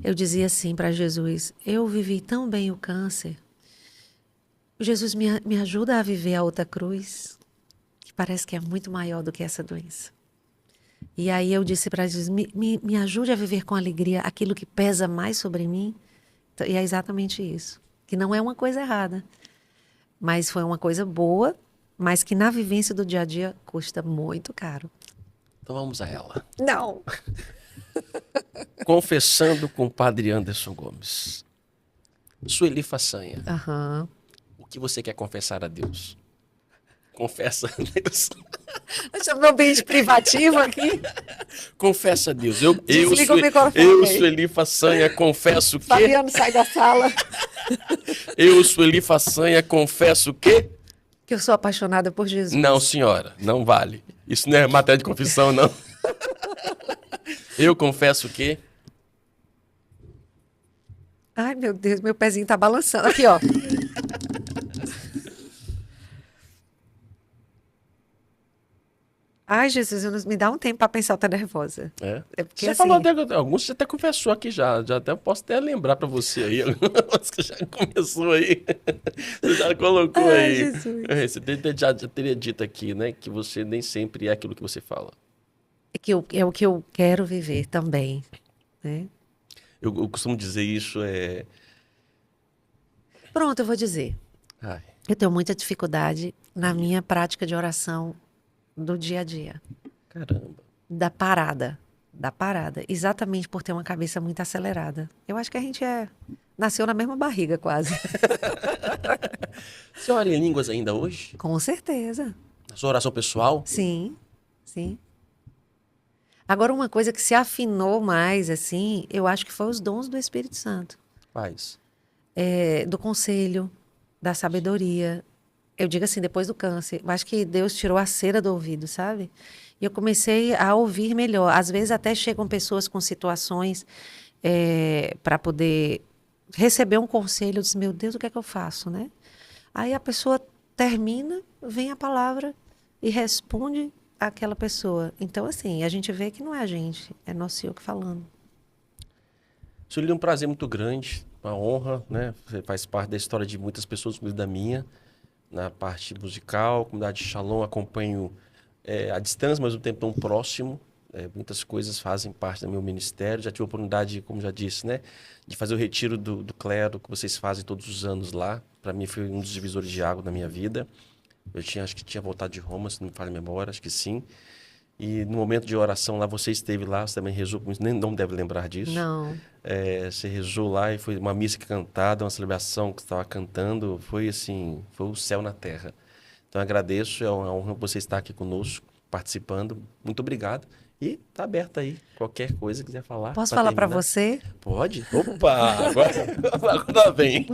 eu dizia assim para Jesus, eu vivi tão bem o câncer, Jesus me ajuda a viver a outra cruz, que parece que é muito maior do que essa doença. E aí eu disse para Jesus, me ajude a viver com alegria aquilo que pesa mais sobre mim. E é exatamente isso. Que não é uma coisa errada, mas foi uma coisa boa, mas que na vivência do dia a dia custa muito caro. Então vamos a ela. Não. Confessando com o padre Anderson Gomes. Sueli Façanha, Aham. o que você quer confessar a Deus? Confessa a Deus. Deixa meu ambiente privativo aqui. Confessa a Deus. Desliga o microfone Eu aí. Sueli Façanha, confesso que... Fabiano, sai da sala. Eu, Sueli Façanha, confesso que... Que eu sou apaixonada por Jesus. Não, senhora, não vale. Isso não é matéria de confissão, não. Eu confesso que... Ai, meu Deus, meu pezinho tá balançando. Aqui, ó. Ai, Jesus, me dá um tempo para pensar, eu tô nervosa. É porque, Você assim, falou até, alguns você até confessou aqui já até posso até lembrar pra você aí, alguns que já começou aí, você já colocou Ai, aí. Jesus. Você já teria dito aqui, né, que você nem sempre é aquilo que você fala. é o que eu quero viver também, né? Eu costumo dizer isso, Pronto, eu vou dizer. Ai, Eu tenho muita dificuldade na minha prática de oração do dia a dia. caramba. Da parada. Exatamente por ter uma cabeça muito acelerada. Eu acho que a gente nasceu na mesma barriga, quase. Você ora em línguas ainda hoje? Com certeza. Na sua oração pessoal? Sim, sim. Agora, uma coisa que se afinou mais, assim, eu acho que foi os dons do Espírito Santo. Faz. Do conselho, da sabedoria. Eu digo assim, depois do câncer. Eu acho que Deus tirou a cera do ouvido, sabe? E eu comecei a ouvir melhor. Às vezes até chegam pessoas com situações para poder receber um conselho. Eu disse, meu Deus, o que é que eu faço, né? Aí a pessoa termina, vem a palavra e responde àquela pessoa. Então, assim, a gente vê que não é a gente, é nosso Senhor que falando. Sueli, é um prazer muito grande, uma honra, né? Você faz parte da história de muitas pessoas, inclusive da minha, na parte musical, comunidade Shalom, acompanho à distância, mas ao tempo tão próximo. Muitas coisas fazem parte do meu ministério. Já tive a oportunidade, como já disse, né, de fazer o retiro do clero que vocês fazem todos os anos lá. Para mim foi um dos divisores de água da minha vida. Acho que tinha voltado de Roma, se não me falha a memória, acho que sim. E no momento de oração lá, você esteve lá, você também rezou, não deve lembrar disso. Não. Você rezou lá e foi uma missa cantada, uma celebração que você estava cantando, foi assim, foi o céu na terra. Então eu agradeço, é uma honra você estar aqui conosco, participando. Muito obrigado. E tá aberto aí, qualquer coisa que quiser falar. Posso falar para você? Pode? Opa, agora vem.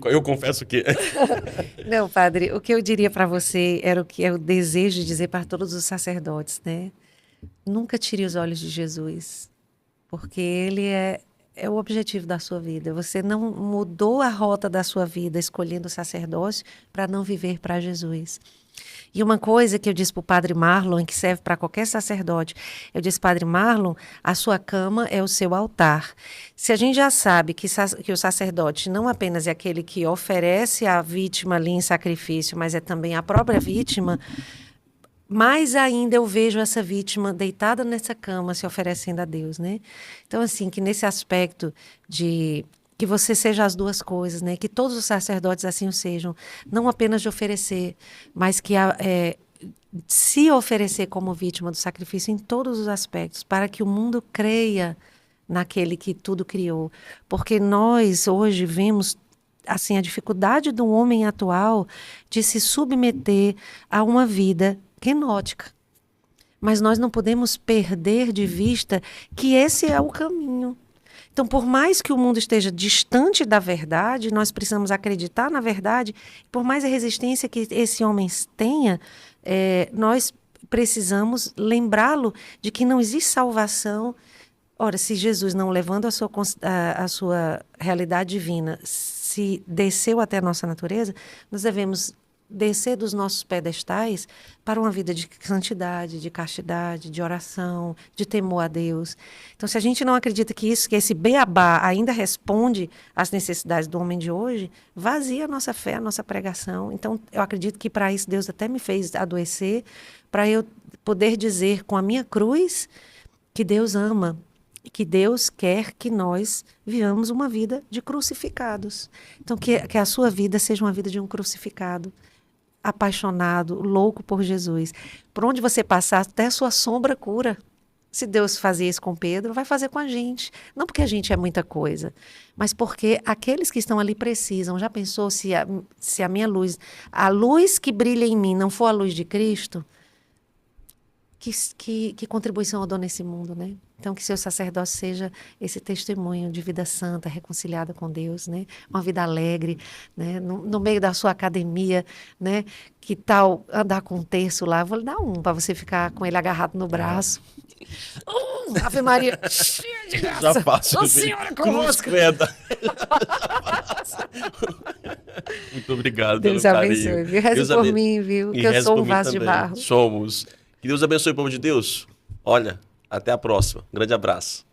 Eu confesso que... Não, padre, o que eu diria para você era o que eu desejo dizer para todos os sacerdotes, né? Nunca tire os olhos de Jesus, porque ele é o objetivo da sua vida. Você não mudou a rota da sua vida escolhendo o sacerdócio para não viver para Jesus. E uma coisa que eu disse para o padre Marlon, que serve para qualquer sacerdote, eu disse, padre Marlon, a sua cama é o seu altar. Se a gente já sabe que o sacerdote não apenas é aquele que oferece a vítima ali em sacrifício, mas é também a própria vítima, mais ainda eu vejo essa vítima deitada nessa cama se oferecendo a Deus, né? Então, assim, que nesse aspecto de... que você seja as duas coisas, né? Que todos os sacerdotes assim o sejam, não apenas de oferecer, mas que se oferecer como vítima do sacrifício em todos os aspectos, para que o mundo creia naquele que tudo criou. Porque nós hoje vemos assim a dificuldade do homem atual de se submeter a uma vida gnóstica. Mas nós não podemos perder de vista que esse é o caminho. Então, por mais que o mundo esteja distante da verdade, nós precisamos acreditar na verdade. Por mais a resistência que esse homem tenha, nós precisamos lembrá-lo de que não existe salvação. Ora, se Jesus, não levando a sua realidade divina, se desceu até a nossa natureza, nós devemos descer dos nossos pedestais para uma vida de santidade, de castidade, de oração, de temor a Deus. Então, se a gente não acredita que esse beabá ainda responde às necessidades do homem de hoje, vazia a nossa fé, a nossa pregação. Então, eu acredito que para isso Deus até me fez adoecer, para eu poder dizer com a minha cruz que Deus ama, que Deus quer que nós vivamos uma vida de crucificados. Então, que a sua vida seja uma vida de um crucificado, apaixonado, louco por Jesus. Por onde você passar, até a sua sombra cura. Se Deus fazia isso com Pedro, vai fazer com a gente. Não porque a gente é muita coisa, mas porque aqueles que estão ali precisam. Já pensou se a minha luz, a luz que brilha em mim não for a luz de Cristo? Que contribuição eu dou nesse mundo, né? Então, que seu sacerdócio seja esse testemunho de vida santa, reconciliada com Deus, né? Uma vida alegre, né? No meio da sua academia, né? Que tal andar com um terço lá? Vou lhe dar um para você ficar com ele agarrado no braço. Ave Maria, cheia de graça. Já faço. Ô, Senhora conosco. Muito obrigado Deus pelo abençoe, carinho. viu? Reze por mim, viu? Que eu sou um vaso de barro. Somos. Que Deus abençoe o povo de Deus. Olha, até a próxima. Um grande abraço.